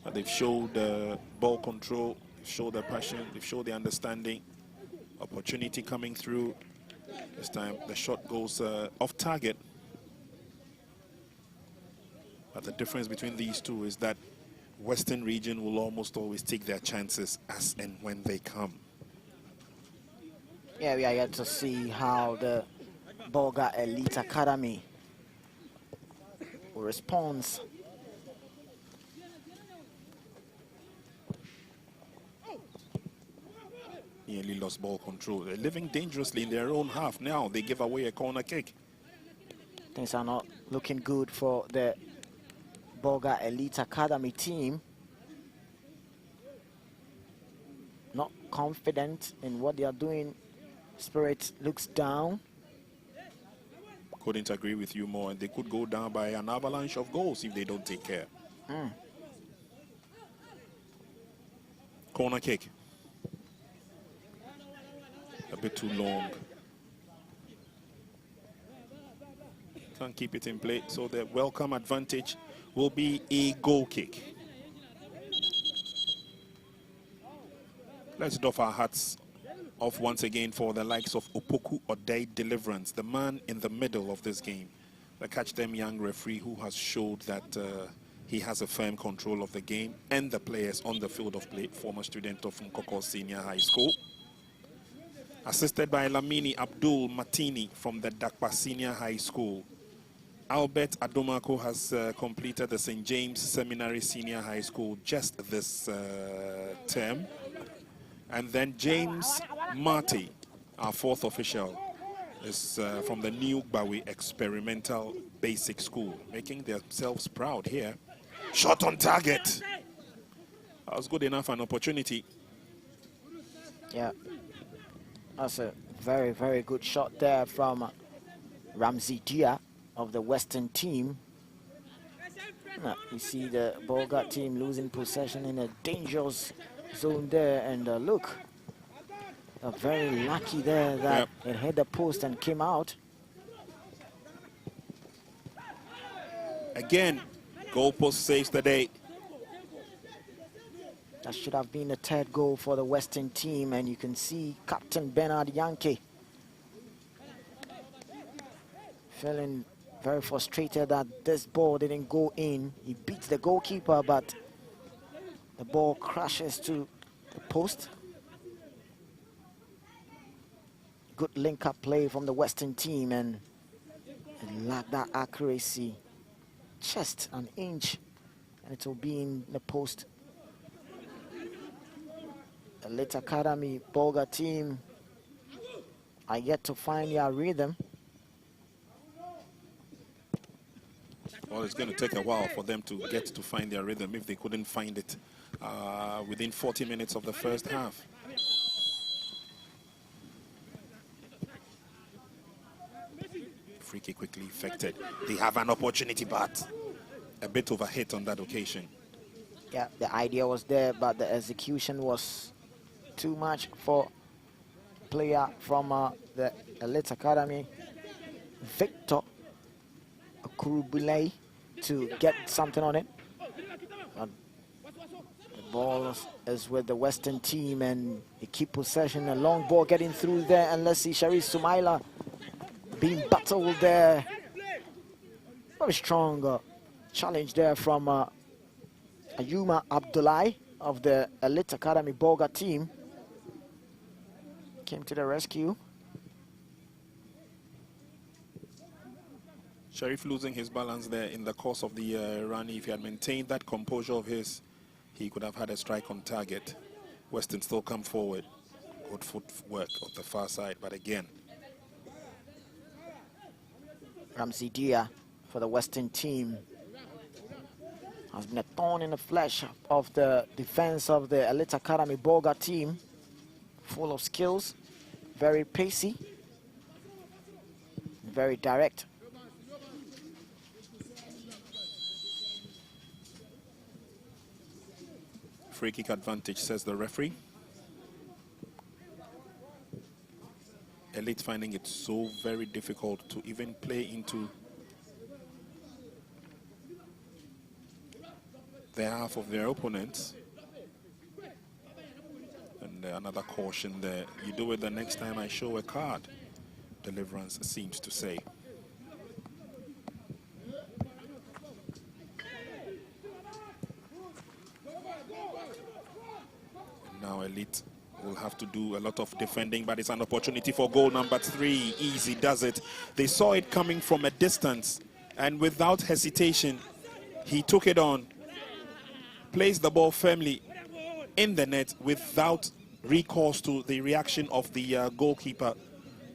Speaker 1: But they've showed ball control, they've showed the passion, they've showed the understanding, opportunity coming through. This time the shot goes off target. But the difference between these two is that Western region will almost always take their chances as and when they come.
Speaker 2: Yeah, we are yet to see how the Bolga Elite Academy responds.
Speaker 1: Nearly lost ball control. They're living dangerously in their own half now. They give away a corner kick.
Speaker 2: Things are not looking good for the Bolga Elite Academy team. Not confident in what they are doing. Spirit looks down.
Speaker 1: Couldn't agree with you more. And they could go down by an avalanche of goals if they don't take care. Corner kick. A bit too long. Can't keep it in play. So the welcome advantage will be a goal kick. Let's doff our hats off once again for the likes of Opoku Odei Deliverance, the man in the middle of this game, the catch them young referee who has showed that he has a firm control of the game and the players on the field of play, former student of Nkoko Senior High School. Assisted by Lamini Abdul Matini from the Dakpa Senior High School. Albert Adomako has completed the St. James Seminary Senior High School just this term. And then James Marty, our 4th official, is from the New Bawi Experimental Basic School, making themselves proud here. Shot on target. That was good enough an opportunity.
Speaker 2: Yeah, that's a very, very good shot there from Ramsey Dia of the Western team. You see the Bolga team losing possession in a dangerous zone there, and look, very lucky there that it hit the post and came out.
Speaker 1: Again, goalpost saves the day.
Speaker 2: That should have been the third goal for the Western team, and you can see Captain Bernard Yankee feeling very frustrated that this ball didn't go in. He beats the goalkeeper, but the ball crashes to the post. Good link-up play from the Western team, and it lacked that accuracy. Just an inch, and it will be in the post. The Elite Academy Bolga team are yet to find their rhythm.
Speaker 1: Well, it's going to take a while for them to get to find their rhythm if they couldn't find it within 40 minutes of the first half. Free kick quickly effected. They have an opportunity, but a bit overhit on that occasion.
Speaker 2: Yeah, the idea was there, but the execution was too much for player from the Elite Academy, Victor Kurubulei, to get something on it. But the ball is with the Western team, and they keep possession. A long ball getting through there, and let's see Sharif Sumaila being battled there. Very strong challenge there from Ayuma Abdullahi of the Elite Academy Bolga team. Came to the rescue.
Speaker 1: Sharif losing his balance there in the course of the run. If he had maintained that composure of his, he could have had a strike on target. Western still come forward. Good footwork on the far side, but again.
Speaker 2: Ramsey Dia for the Western team has been a thorn in the flesh of the defense of the Elite Academy Bolga team. Full of skills, very pacey, very direct.
Speaker 1: Free kick advantage, says the referee. Elite finding it so very difficult to even play into the half of their opponents. And another caution there. You do it the next time I show a card, Deliverance seems to say. And now Elite will have to do a lot of defending, but it's an opportunity for goal number 3. Easy does it. They saw it coming from a distance, and without hesitation, he took it on, placed the ball firmly in the net without recourse to the reaction of the goalkeeper.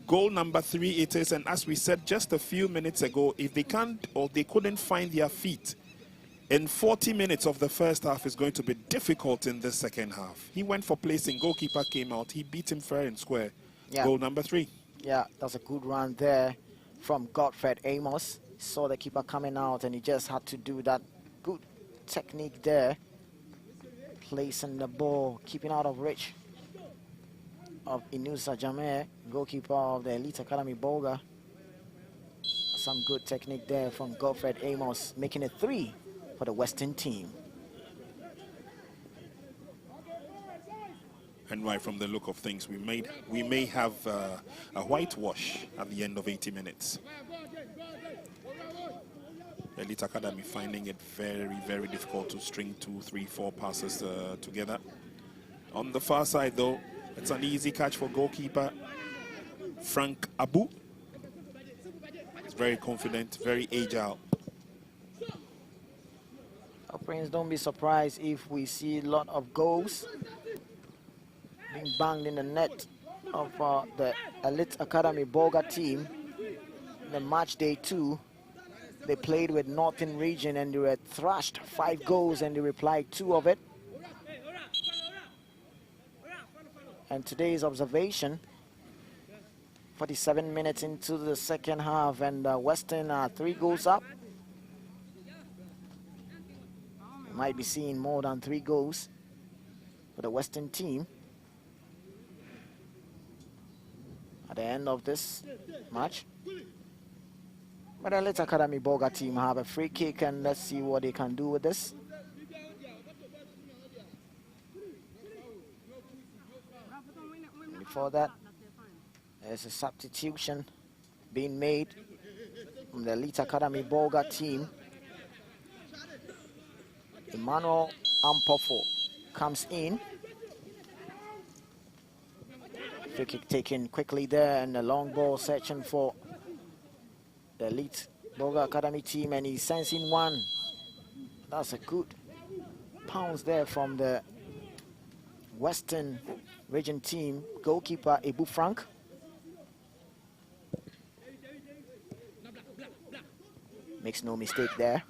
Speaker 1: Goal number 3 it is, and as we said just a few minutes ago, if they can't or they couldn't find their feet in 40 minutes of the first half, is going to be difficult in the second half. He went for placing, goalkeeper came out, he beat him fair and square.
Speaker 2: Yeah.
Speaker 1: Goal number 3.
Speaker 2: Yeah, that's a good run there from Godfred Amos. Saw the keeper coming out, and he just had to do that good technique there, placing the ball, keeping out of reach of Inusa Jameh, goalkeeper of the Elite Academy Bolga. Some good technique there from Godfred Amos, making it 3 for the Western team.
Speaker 1: And right from the look of things, we may have a whitewash at the end of 80 minutes. Elite Academy finding it very, very difficult to string 2, 3, 4 passes together. On the far side, though, it's an easy catch for goalkeeper Frank Abu. He's very confident, very agile.
Speaker 2: Friends, don't be surprised if we see a lot of goals being banged in the net of the Elite Academy Bolga team. The match day 2, they played with Northern Region, and they were thrashed 5 goals, and they replied 2 of it. and today's observation. 47 minutes into the second half, and Western are 3 goals up. You might be seeing more than 3 goals for the Western team at the end of this match. But the Elite Academy Bolga team have a free kick, and let's see what they can do with this. Before that, there's a substitution being made from the Elite Academy Bolga team. Emmanuel Ampofo comes in. Free kick taken quickly there, and a long ball searching for the Elite Bolga Academy team, and he's sensing one. That's a good pounce there from the Western region team goalkeeper Ebu Frank. Makes no mistake there.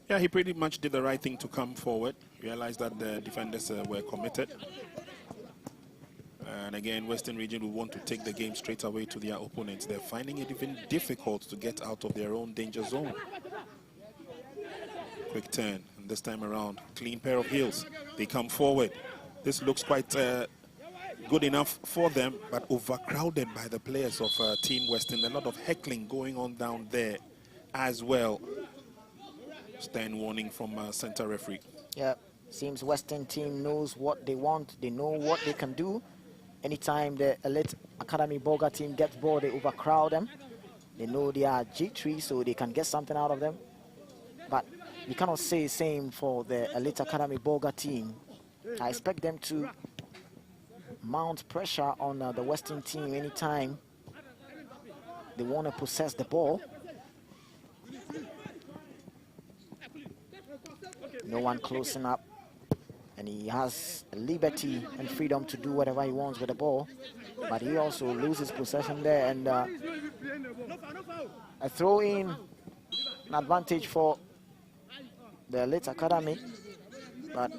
Speaker 1: Yeah, he pretty much did the right thing to come forward. Realized that the defenders were committed. And again, Western region will want to take the game straight away to their opponents. They're finding it even difficult to get out of their own danger zone. Quick turn, and this time around, clean pair of heels. They come forward. This looks quite good enough for them, but overcrowded by the players of Team Western. A lot of heckling going on down there as well. Stern warning from center referee.
Speaker 2: Yeah, seems Western team knows what they want. They know what they can do. Anytime the Elite Academy Bolga team gets ball, they overcrowd them. They know they are G3, so they can get something out of them. But you cannot say the same for the Elite Academy Bolga team. I expect them to mount pressure on the Western team anytime they want to possess the ball. No one closing up, and he has liberty and freedom to do whatever he wants with the ball, but he also loses possession there, and a throw in, an advantage for the Elite Academy, but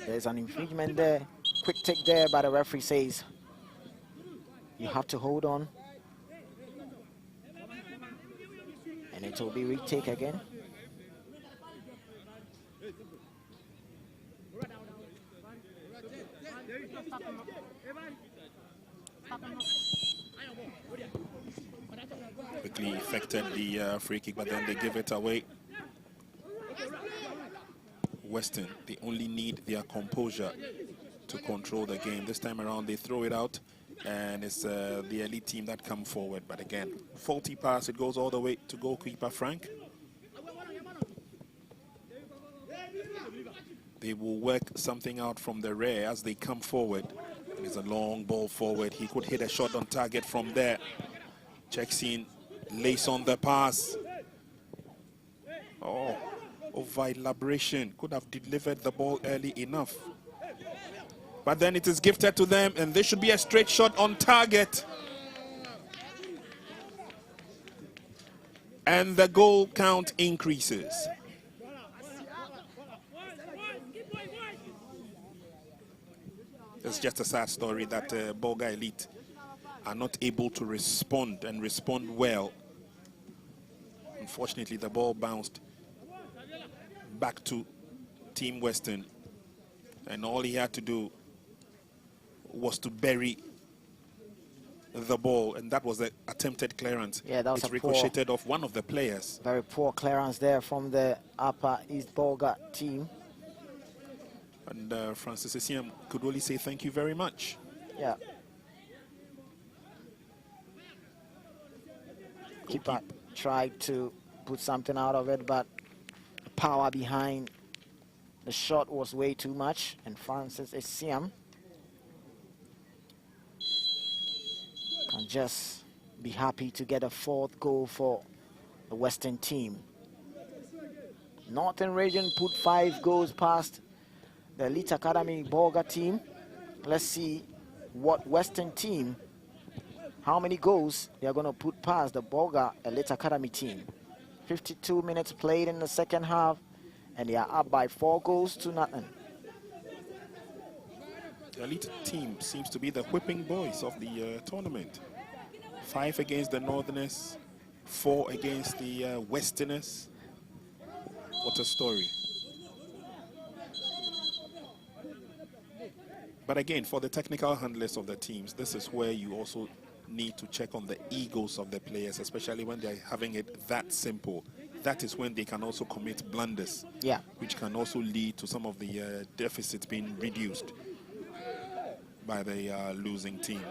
Speaker 2: there's an infringement there. Quick take there, but the referee says you have to hold on, and it will be retake again.
Speaker 1: Quickly effected the free kick, but then they give it away. Western, they only need their composure to control the game. This time around, they throw it out, and it's the Elite team that come forward. But again, faulty pass, it goes all the way to goalkeeper Frank. They will work something out from the rear as they come forward. There's a long ball forward. He could hit a shot on target from there. Checks in, lays on the pass. Oh, over elaboration. Could have delivered the ball early enough. But then it is gifted to them, and this should be a straight shot on target. And the goal count increases. It's just a sad story that Bolga Elite are not able to respond and respond well. Unfortunately, the ball bounced back to Team Western, and all he had to do was to bury the ball, and that was the attempted clearance.
Speaker 2: Yeah, that was
Speaker 1: it
Speaker 2: a
Speaker 1: ricocheted off one of the players.
Speaker 2: Very poor clearance there from the Upper East Bolga team.
Speaker 1: And Francis Esiam could only say thank you very much.
Speaker 2: Yeah. Keeper tried to put something out of it, but the power behind the shot was way too much, and Francis Esiam can just be happy to get a 4th goal for the Western team. Northern Region put 5 goals past the Elite Academy Bolga team. Let's see what Western team, how many goals they are going to put past the Bolga Elite Academy team. 52 minutes played in the second half, and they are up by 4 goals to nothing.
Speaker 1: The elite team seems to be the whipping boys of the tournament. 5 against the Northerners, 4 against the Westerners. What a story. But again, for the technical handlers of the teams, this is where you also need to check on the egos of the players, especially when they're having it that simple. That is when they can also commit blunders, which can also lead to some of the deficits being reduced by the losing team.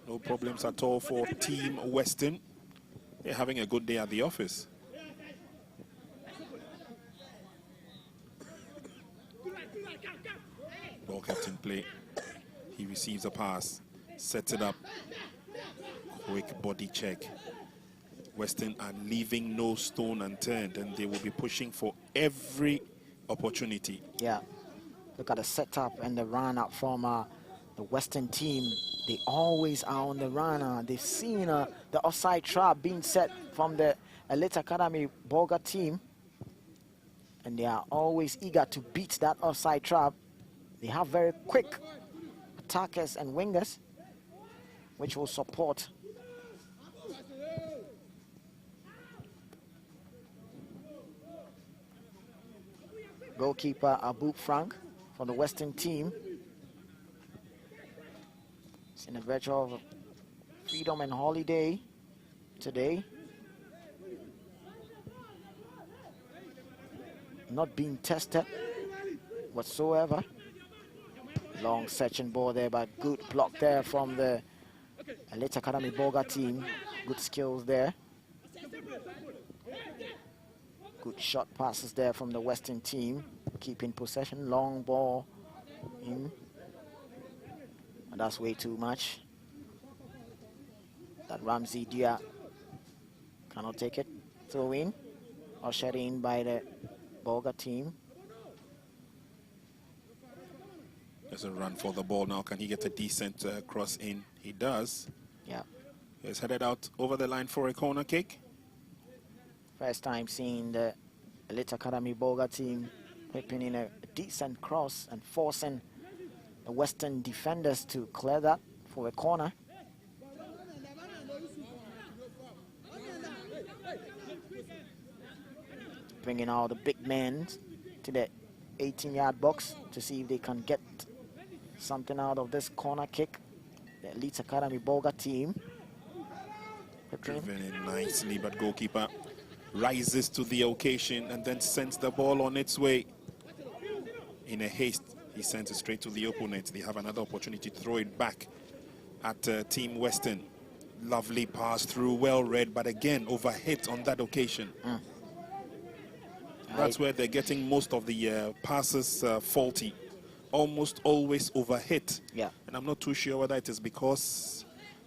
Speaker 1: No problems at all for Team Western. They're having a good day at the office. Ball kept in play. He receives a pass, sets it up. Quick body check. Western are leaving no stone unturned, and they will be pushing for every opportunity.
Speaker 2: Yeah, look at the setup and the run up from the Western team. They always are on the run. They've seen the offside trap being set from the Elite Academy Bolga team, and they are always eager to beat that offside trap. They have very quick attackers and wingers, which will support. Goalkeeper Abu Frank for the Western team. It's in a virtual freedom and holiday today. Not being tested whatsoever. Long searching ball there, but good block there from the Elite Academy Bolga team. Good skills there. Good shot passes there from the Western team. Keeping possession, long ball in. And that's way too much. That Ramsey Dia cannot take it. Throw in. Ushered in by the Bolga team.
Speaker 1: There's a run for the ball now. Can he get a decent cross in? He does.
Speaker 2: Yeah.
Speaker 1: He's headed out over the line for a corner kick.
Speaker 2: First time seeing the Elite Academy Bolga team whipping in a decent cross and forcing the Western defenders to clear that for a corner. Bringing all the big men to the 18-yard box to see if they can get something out of this corner kick. The Elite Academy Bolga team.
Speaker 1: Driven in nicely, but goalkeeper rises to the occasion and then sends the ball on its way. In a haste, he sends it straight to the opponent. They have another opportunity to throw it back at Team Western. Lovely pass through, well read, but again, overhit on that occasion. That's where they're getting most of the passes faulty. Almost always overhit.
Speaker 2: Yeah.
Speaker 1: And I'm not too sure whether it is because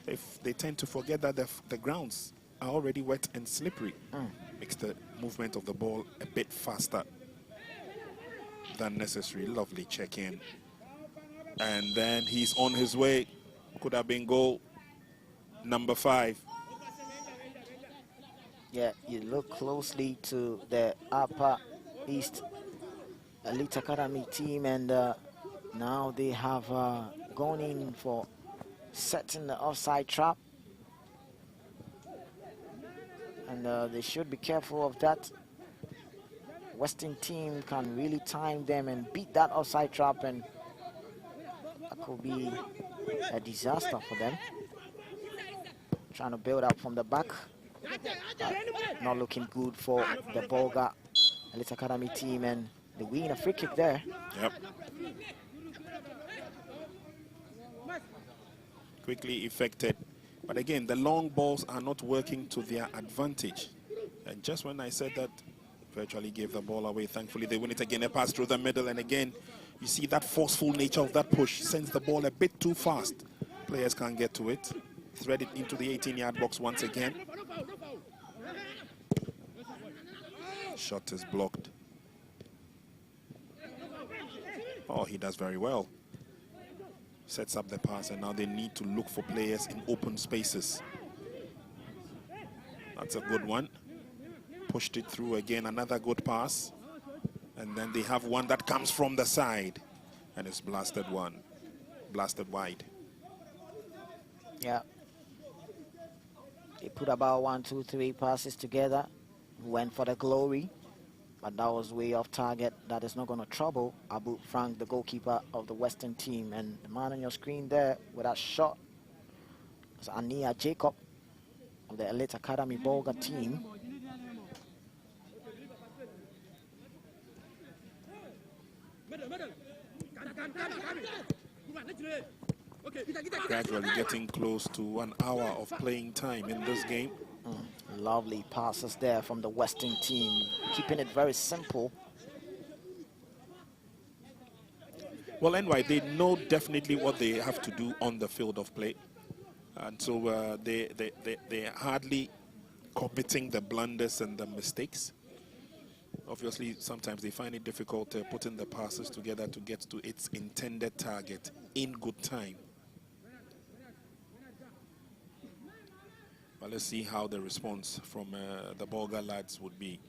Speaker 1: if they tend to forget that the grounds are already wet and slippery. Makes the movement of the ball a bit faster than necessary. Lovely check-in. And then he's on his way. Could have been goal number 5.
Speaker 2: Yeah, you look closely to the Upper East Elite Academy team, and now they have gone in for setting the offside trap. And they should be careful of that. Western team can really time them and beat that offside trap, and that could be a disaster for them. Trying to build up from the back. Not looking good for the Bolga Elite Academy team, and they win a free kick there.
Speaker 1: Yep. Quickly effected. But again, the long balls are not working to their advantage. And just when I said that, virtually gave the ball away. Thankfully, they win it again. A pass through the middle, and again, you see that forceful nature of that push. Sends the ball a bit too fast. Players can't get to it. Thread it into the 18-yard box once again. Shot is blocked. Oh, he does very well. Sets up the pass, and now they need to look for players in open spaces. That's a good one. pushed it through again. Another good pass. And then they have one that comes from the side. And it's blasted wide.
Speaker 2: Yeah. They put about 1, 2, 3 passes together. Went for the glory. But that was way off target. That is not going to trouble Abu Frank, the goalkeeper of the Western team. And the man on your screen there with that shot is Ania Jacob of the Elite Academy Bolga team.
Speaker 1: Gradually getting close to 1 hour of playing time in this game.
Speaker 2: Lovely passes there from the Western team, keeping it very simple.
Speaker 1: Well, anyway, they know definitely what they have to do on the field of play. And so they're hardly committing the blunders and the mistakes. Obviously, sometimes they find it difficult putting the passes together to get to its intended target in good time. But let's see how the response from the Bolga lads would be.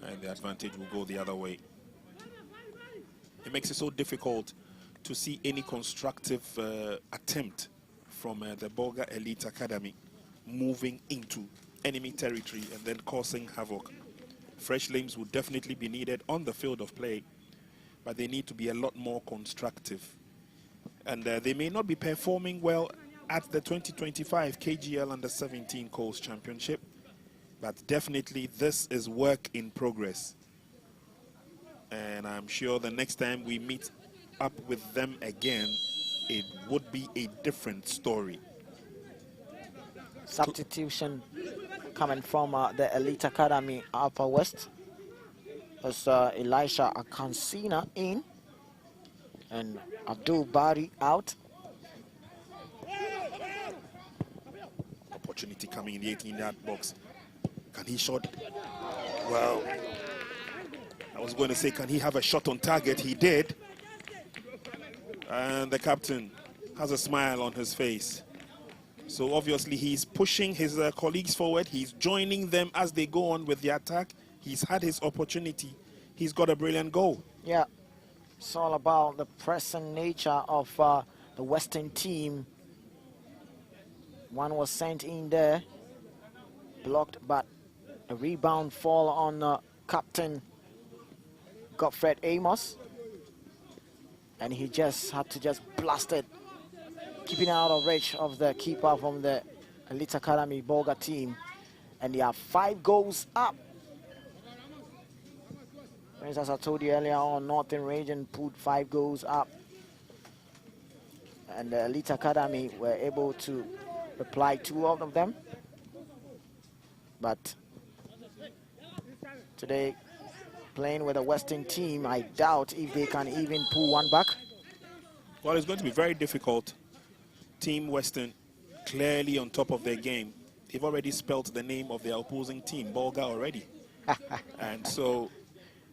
Speaker 1: And the advantage will go the other way. It makes it so difficult to see any constructive attempt from the Bolga Elite Academy moving into enemy territory and then causing havoc. Fresh limbs would definitely be needed on the field of play, but they need to be a lot more constructive. And they may not be performing well at the 2025 KGL Under-17 Colts Championship, but definitely this is work in progress. And I'm sure the next time we meet up with them again, it would be a different story.
Speaker 2: Substitution coming from the Elite Academy Upper West. As Elisha Akansina in and Abdul Bari out.
Speaker 1: Opportunity coming in the 18-yard box. Can he shot? Well, I was going to say, can he have a shot on target? He did. And the captain has a smile on his face. So obviously he's pushing his colleagues forward. He's joining them as they go on with the attack. He's had his opportunity. He's got a brilliant goal.
Speaker 2: Yeah, it's all about the pressing nature of the Western team. One was sent in there, blocked, but a rebound fall on Captain Godfred Amos. And he just had to just blast it, keeping out of reach of the keeper from the Elite Academy Bolga team. And they are 5 goals up. As I told you earlier on, Northern Region put 5 goals up. And the Elite Academy were able to reply 2 of them. But today, playing with a Western team, I doubt if they can even pull one back.
Speaker 1: Well, it's going to be very difficult. Team Western clearly on top of their game. They've already spelt the name of their opposing team, Bolga, already. And so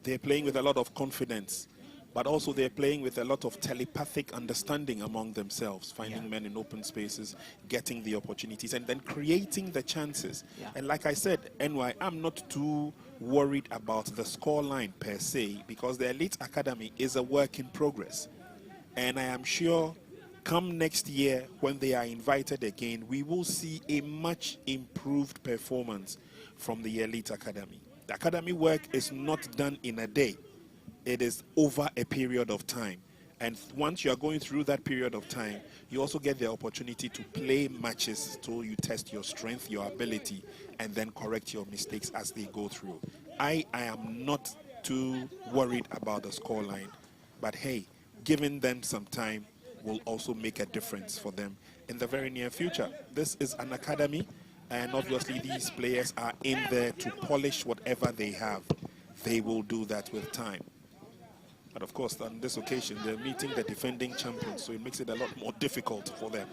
Speaker 1: they're playing with a lot of confidence, but also they're playing with a lot of telepathic understanding among themselves, finding men in open spaces, getting the opportunities, and then creating the chances. And like I said, NY, I'm not too worried about the scoreline per se, because the Elite Academy is a work in progress. And I am sure come next year, when they are invited again, we will see a much improved performance from the Elite Academy. The academy work is not done in a day. It is over a period of time. And once you are going through that period of time, you also get the opportunity to play matches so you test your strength, your ability, and then correct your mistakes as they go through. I am not too worried about the scoreline. But hey, giving them some time will also make a difference for them in the very near future. This is an academy, and obviously these players are in there to polish whatever they have. They will do that with time. But of course, on this occasion, they're meeting the defending champions, so it makes it a lot more difficult for them.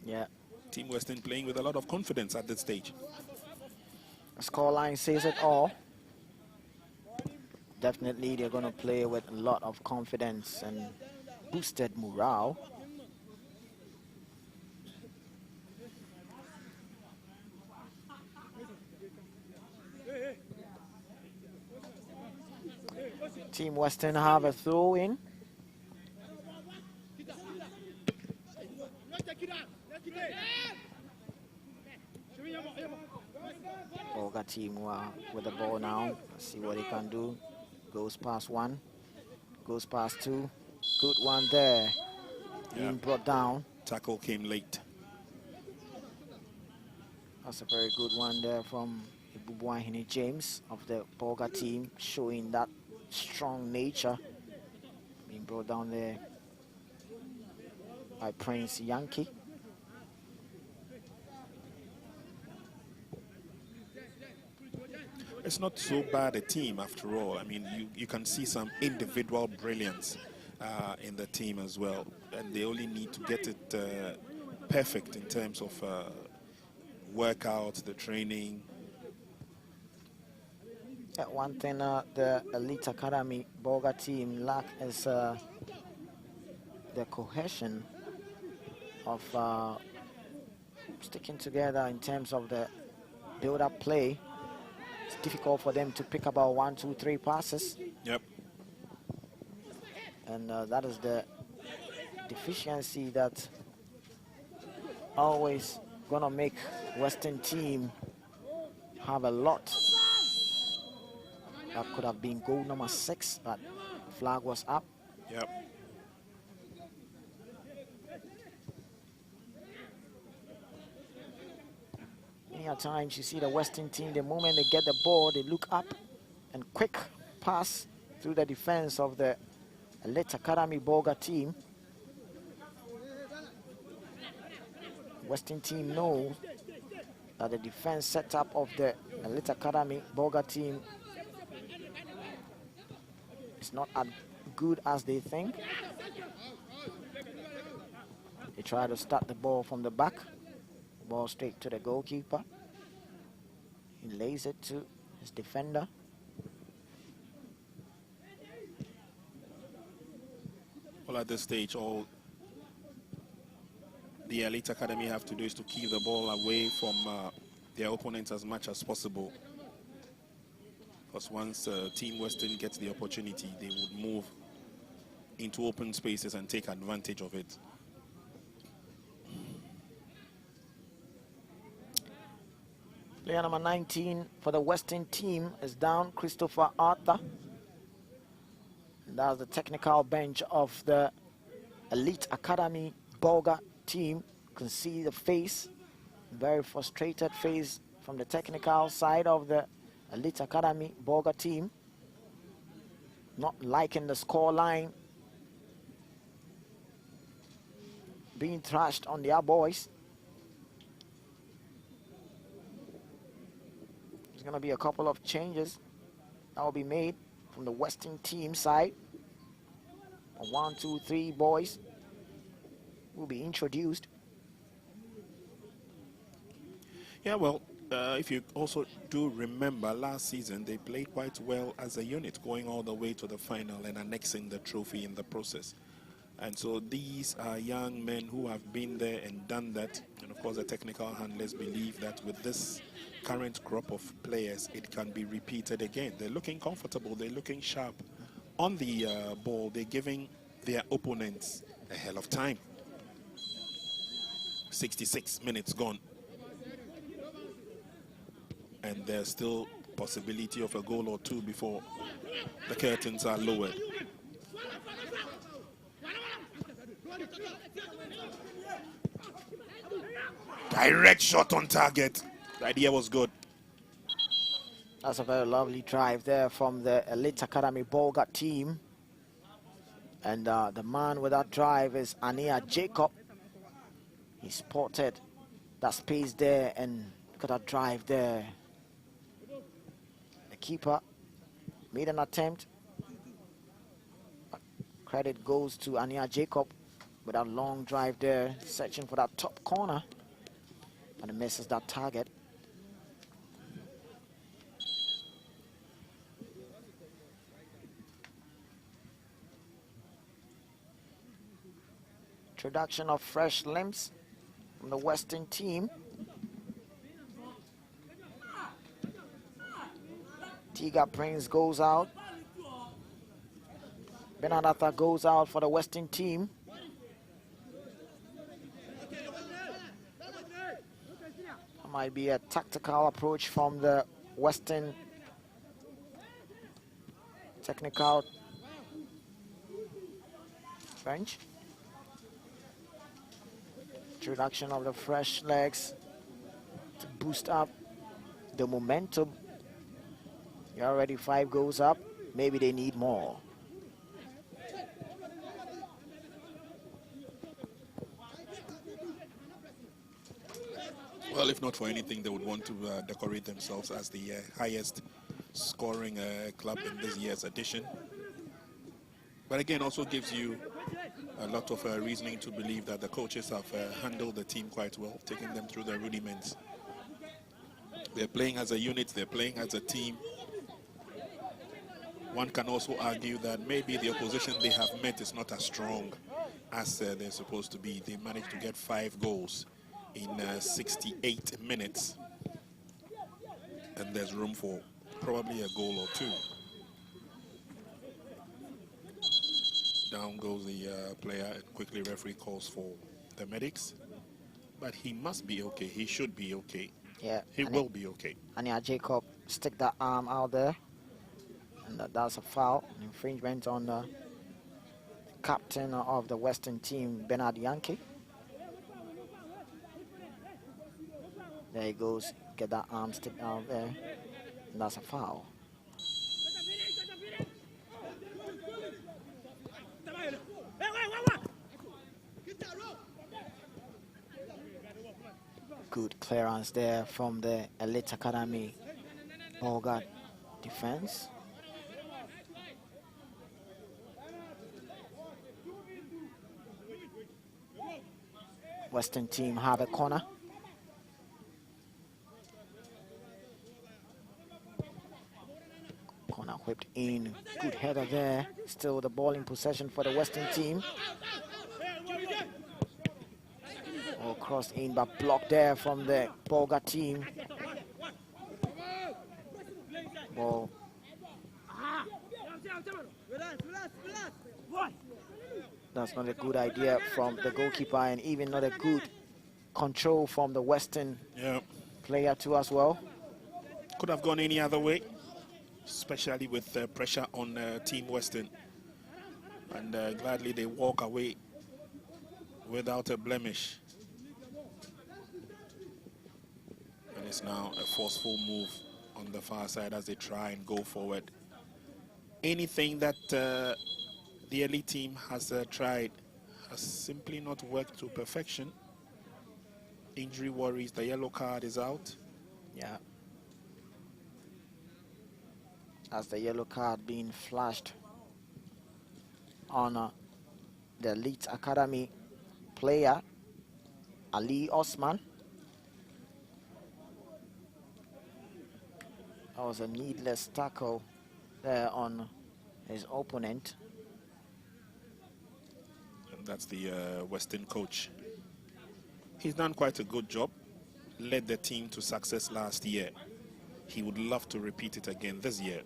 Speaker 2: Yeah.
Speaker 1: Team Western playing with a lot of confidence at this stage.
Speaker 2: The scoreline says it all. Definitely, they're going to play with a lot of confidence and boosted morale. Team Western have a throw in. Bolga team with the ball now. Let's see what they can do. Goes past one, goes past two. Good one there. Being brought down.
Speaker 1: Tackle came late.
Speaker 2: That's a very good one there from Ibubuahine James of the Bolga team, showing that strong nature. Being brought down there by Prince Yankee.
Speaker 1: It's not so bad a team after all. I mean, you can see some individual brilliance in the team as well. And they only need to get it perfect in terms of workouts, the training.
Speaker 2: One thing the Elite Academy Bolga team lack is the cohesion of sticking together in terms of the build-up play. It's difficult for them to pick about 1, 2, 3 passes.
Speaker 1: Yep.
Speaker 2: And that is the deficiency that always gonna make Western team have a lot. That could have been goal number 6, but flag was up.
Speaker 1: Yep.
Speaker 2: Many times you see the Western team, the moment they get the ball, they look up and quick pass through the defense of the Elite Academy Bolga team. Western team knows that the defense setup of the Elite Academy Bolga team is not as good as they think. They try to start the ball from the back. Ball straight to the goalkeeper. He lays it to his defender.
Speaker 1: Well, at this stage, all the Elite Academy have to do is to keep the ball away from their opponents as much as possible. Because once Team Western gets the opportunity, they would move into open spaces and take advantage of it.
Speaker 2: Player number 19 for the Western team is down, Christopher Arthur. And that's the technical bench of the Elite Academy Bolga team. You can see the face, very frustrated face from the technical side of the Elite Academy Bolga team. Not liking the score line being thrashed on their boys. There's going to be a couple of changes that will be made from the Western team side. 1, 2, 3 boys will be introduced.
Speaker 1: Yeah, well, if you also do remember, last season they played quite well as a unit, going all the way to the final and annexing the trophy in the process. And so these are young men who have been there and done that. And of course, the technical handlers believe that with this current crop of players, it can be repeated again. They're looking comfortable, they're looking sharp on the ball. They're giving their opponents a hell of time. 66 minutes gone. And there's still possibility of a goal or two before the curtains are lowered. Direct shot on target. The idea was good.
Speaker 2: That's a very lovely drive there from the Elite Academy Bolga team. And the man with that drive is Ania Jacob. He spotted that space there and look at that drive there. The keeper made an attempt. Credit goes to Ania Jacob with that long drive there, searching for that top corner. And he misses that target. Introduction of fresh limbs from the Western team. Tiga Prince goes out. Benadata goes out for the Western team. Might be a tactical approach from the Western technical bench. Introduction of the fresh legs to boost up the momentum. You're already 5 goals up. Maybe they need more.
Speaker 1: Well, if not for anything, they would want to decorate themselves as the highest scoring club in this year's edition. But again, also gives you a lot of reasoning to believe that the coaches have handled the team quite well, taking them through the rudiments. They're playing as a unit, they're playing as a team. One can also argue that maybe the opposition they have met is not as strong as they're supposed to be. They managed to get 5 goals in 68 minutes. And there's room for probably a goal or 2. Down goes the player, and quickly referee calls for the medics. But he must be okay. He should be okay.
Speaker 2: Yeah.
Speaker 1: He will be okay.
Speaker 2: Anya Jacob stick that arm out there. And that's a foul. An infringement on the captain of the Western team, Bernard Yankee. There he goes. Get that arm stick out there. And that's a foul. Good clearance there from the Elite Academy Bolga defense. Western team have a corner. Corner whipped in. Good header there. Still the ball in possession for the Western team. Oh, crossed in but blocked there from the Bolga team. Ball. That's not a good idea from the goalkeeper, and even not a good control from the Western player too as well.
Speaker 1: Could have gone any other way, especially with pressure on Team Western. And gladly they walk away without a blemish. And it's now a forceful move on the far side as they try and go forward. Anything that the elite team has tried has simply not worked to perfection. Injury worries, the yellow card is out.
Speaker 2: Yeah. As the yellow card being flashed on the Elite Academy player, Ali Osman. That was a needless tackle there on his opponent.
Speaker 1: And that's the Western coach. He's done quite a good job, led the team to success last year. He would love to repeat it again this year.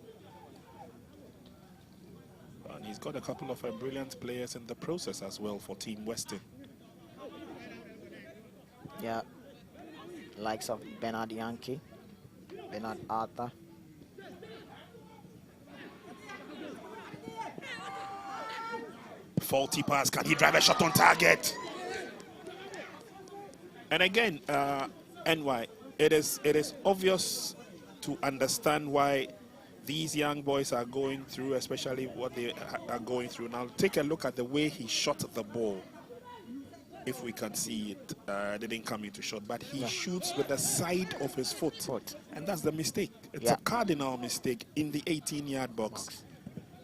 Speaker 1: And he's got a couple of brilliant players in the process as well for Team Western.
Speaker 2: Yeah, likes of Bernard Yankee, Bernard Arthur.
Speaker 1: Faulty pass, can he drive a shot on target? And again, NY, it is obvious to understand why these young boys are going through, especially what they are going through. Now, take a look at the way he shot the ball. If we can see it, didn't come into shot, but he shoots with the side of his foot. And that's the mistake. It's a cardinal mistake in the 18-yard box.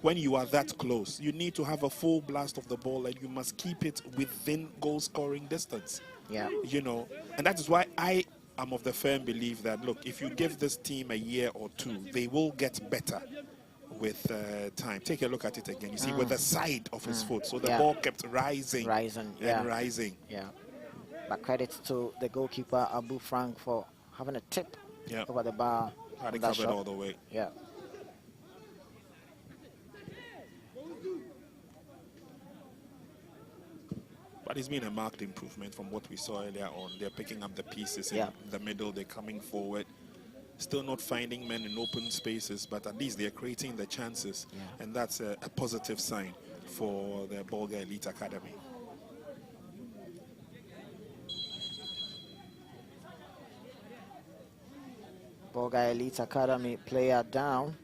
Speaker 1: When you are that close, you need to have a full blast of the ball and you must keep it within goal-scoring distance.
Speaker 2: Yeah.
Speaker 1: You know, and that is why I am of the firm belief that, look, if you give this team a year or 2, they will get better with time. Take a look at it again. You see, with the side of his foot. So the ball kept rising and rising.
Speaker 2: Yeah. But credit to the goalkeeper, Abu Frank, for having a tip over the bar.
Speaker 1: Had it covered all the way.
Speaker 2: Yeah.
Speaker 1: But it's been a marked improvement from what we saw earlier on. They're picking up the pieces
Speaker 2: Yeah.
Speaker 1: in the middle. They're coming forward. Still not finding men in open spaces, but at least they're creating the chances.
Speaker 2: Yeah.
Speaker 1: And that's a positive sign for the Bolga Elite Academy.
Speaker 2: Bolga Elite Academy player down.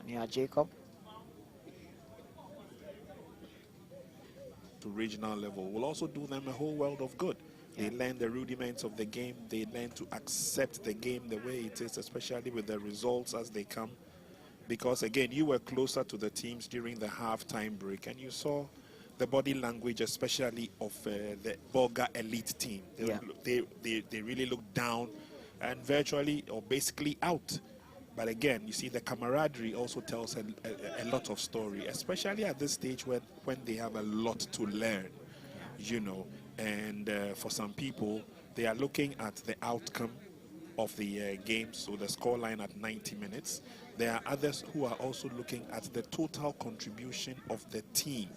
Speaker 2: Near Jacob.
Speaker 1: To regional level will also do them a whole world of good. They learn the rudiments of the game. They learn to accept the game the way it is, especially with the results as they come. Because again, you were closer to the teams during the halftime break, and you saw the body language, especially of the Bolga Elite team. They really looked down and virtually or basically out. But again, you see the camaraderie also tells a lot of story, especially at this stage when they have a lot to learn, you know. And for some people, they are looking at the outcome of the game, so the scoreline at 90 minutes. There are others who are also looking at the total contribution of the team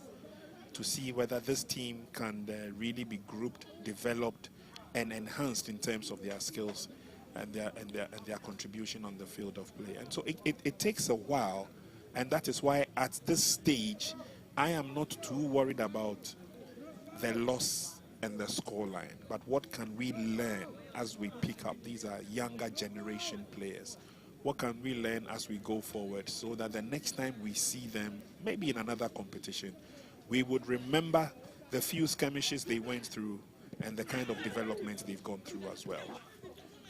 Speaker 1: to see whether this team can really be grouped, developed, and enhanced in terms of their skills and their contribution on the field of play. And so it takes a while, and that is why at this stage I am not too worried about the loss and the scoreline, but what can we learn as we pick up? These are younger generation players. What can we learn as we go forward so that the next time we see them, maybe in another competition, we would remember the few skirmishes they went through and the kind of developments they've gone through as well.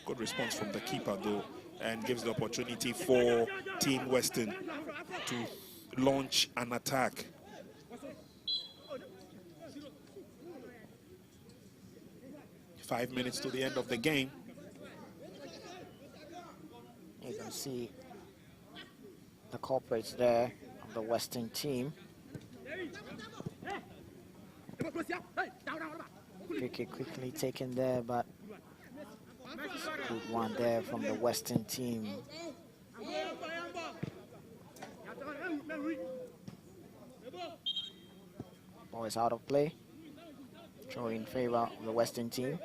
Speaker 1: Good response from the keeper though, and gives the opportunity for Team Western to launch an attack. Five minutes to the end of the game.
Speaker 2: You can see the corporates there of the Western team. Cricket quickly taken there, but good one there from the Western team. Ball is out of play. Throw in favor of the Western team.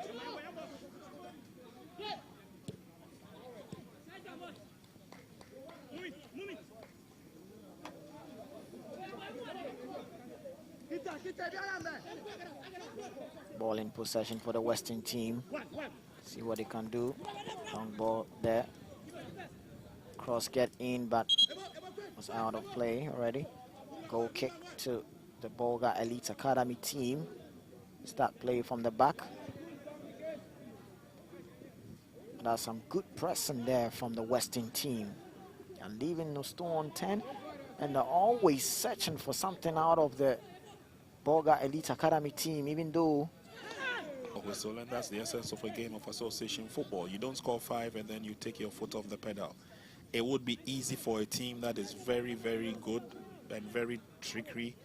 Speaker 2: Ball in possession for the Western team. See what they can do. Long ball there. Cross get in, but was out of play already. Goal kick to the Bolga Elite Academy team. Start play from the back. There's some good pressing there from the Western team. They're leaving no stone unturned, and they're always searching for something out of the Bolga Elite Academy team, even though
Speaker 1: Whistle, and that's the essence of a game of association football. You don't score 5 and then you take your foot off the pedal. It would be easy for a team that is very, very good and very trickery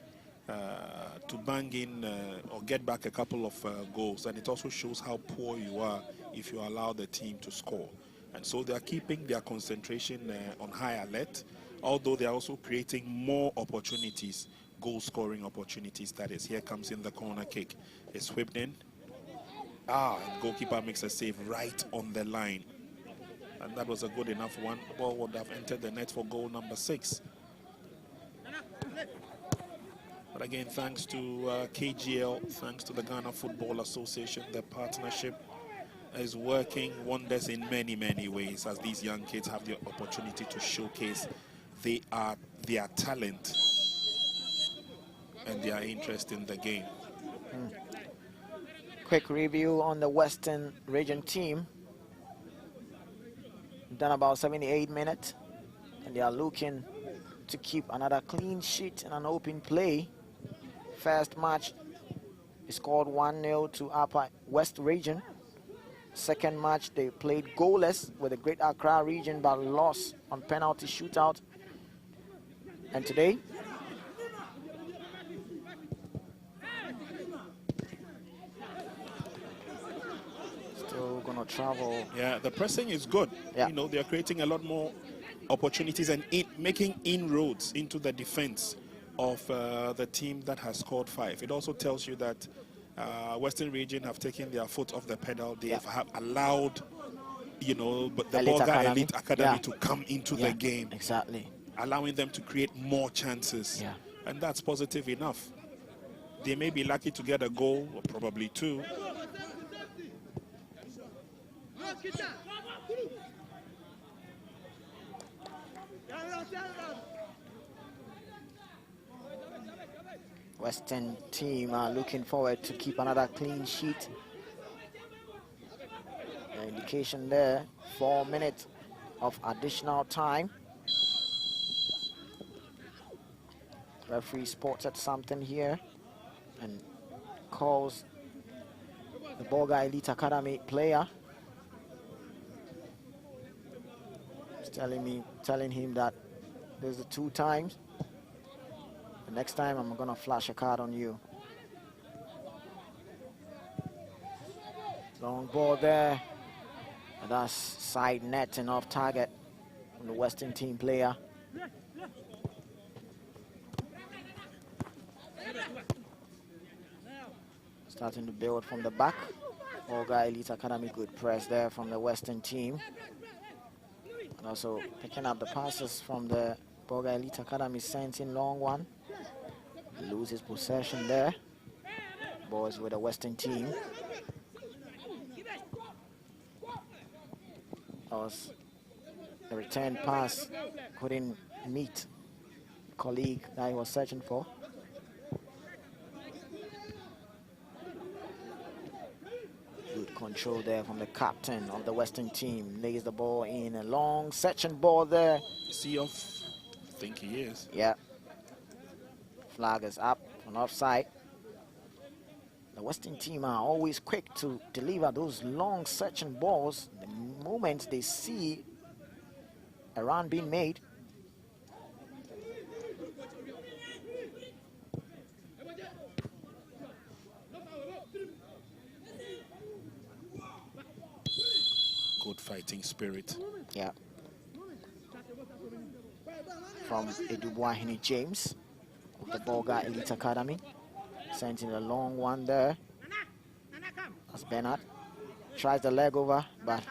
Speaker 1: to bang in or get back a couple of goals, and it also shows how poor you are if you allow the team to score. And so they are keeping their concentration on high alert, although they are also creating more opportunities, goal scoring opportunities. That is, here comes in the corner kick. It's whipped in. And goalkeeper makes a save right on the line, and that was a good enough one. The ball would have entered the net for goal number 6. But again, thanks to KGL, thanks to the Ghana Football Association, the partnership is working wonders in many, many ways as these young kids have the opportunity to showcase their talent and their interest in the game.
Speaker 2: quick review on the Western region team. Done about 78 minutes, and they are looking to keep another clean sheet and an open play. First match is scored 1-0 to Upper West region. Second match they played goalless with the Great Accra region but lost on penalty shootout. And today still gonna travel.
Speaker 1: Yeah, the pressing is good.
Speaker 2: Yeah.
Speaker 1: You know, they're creating a lot more opportunities and making inroads into the defense of the team that has scored 5. It also tells you that Western Region have taken their foot off the pedal. They have allowed, you know, but the Bolga Elite Academy to come into the game.
Speaker 2: Exactly.
Speaker 1: Allowing them to create more chances.
Speaker 2: Yeah.
Speaker 1: And that's positive enough. They may be lucky to get a goal, or probably 2.
Speaker 2: Western team are looking forward to keep another clean sheet. The indication there, 4 minutes of additional time. Referee spotted something here and calls the Bolga Elite Academy player. He's telling him that there's the 2 times. The next time I'm gonna flash a card on you. Long ball there. And that's side net and off target from the Western team player. Starting to build from the back. Bolga Elite Academy, good press there from the Western team. And also picking up the passes from the Bolga Elite Academy, sent in long one. Loses possession there. Boys with the Western team. That was the return pass, couldn't meet the colleague that he was searching for. Good control there from the captain of the Western team. Lays the ball in, a long searching ball there.
Speaker 1: Is he off? I think he is.
Speaker 2: Yeah. Flag is up on offside. The Western team are always quick to deliver those long searching balls the moment they see a run being made.
Speaker 1: Good fighting spirit.
Speaker 2: Yeah. From Edubuahini James of the Bolga Elite Academy. Sent in a long one there. That's Bernard. Tries the leg over, but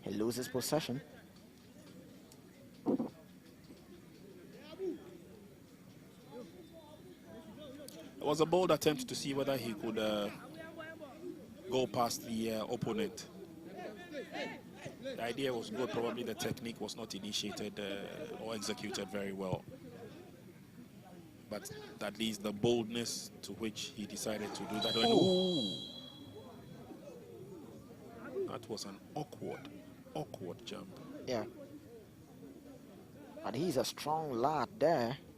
Speaker 2: he loses possession.
Speaker 1: It was a bold attempt to see whether he could go past the opponent. The idea was good, probably the technique was not initiated or executed very well. But at least the boldness to which he decided to do that. That was an awkward jump.
Speaker 2: Yeah. But he's a strong lad there.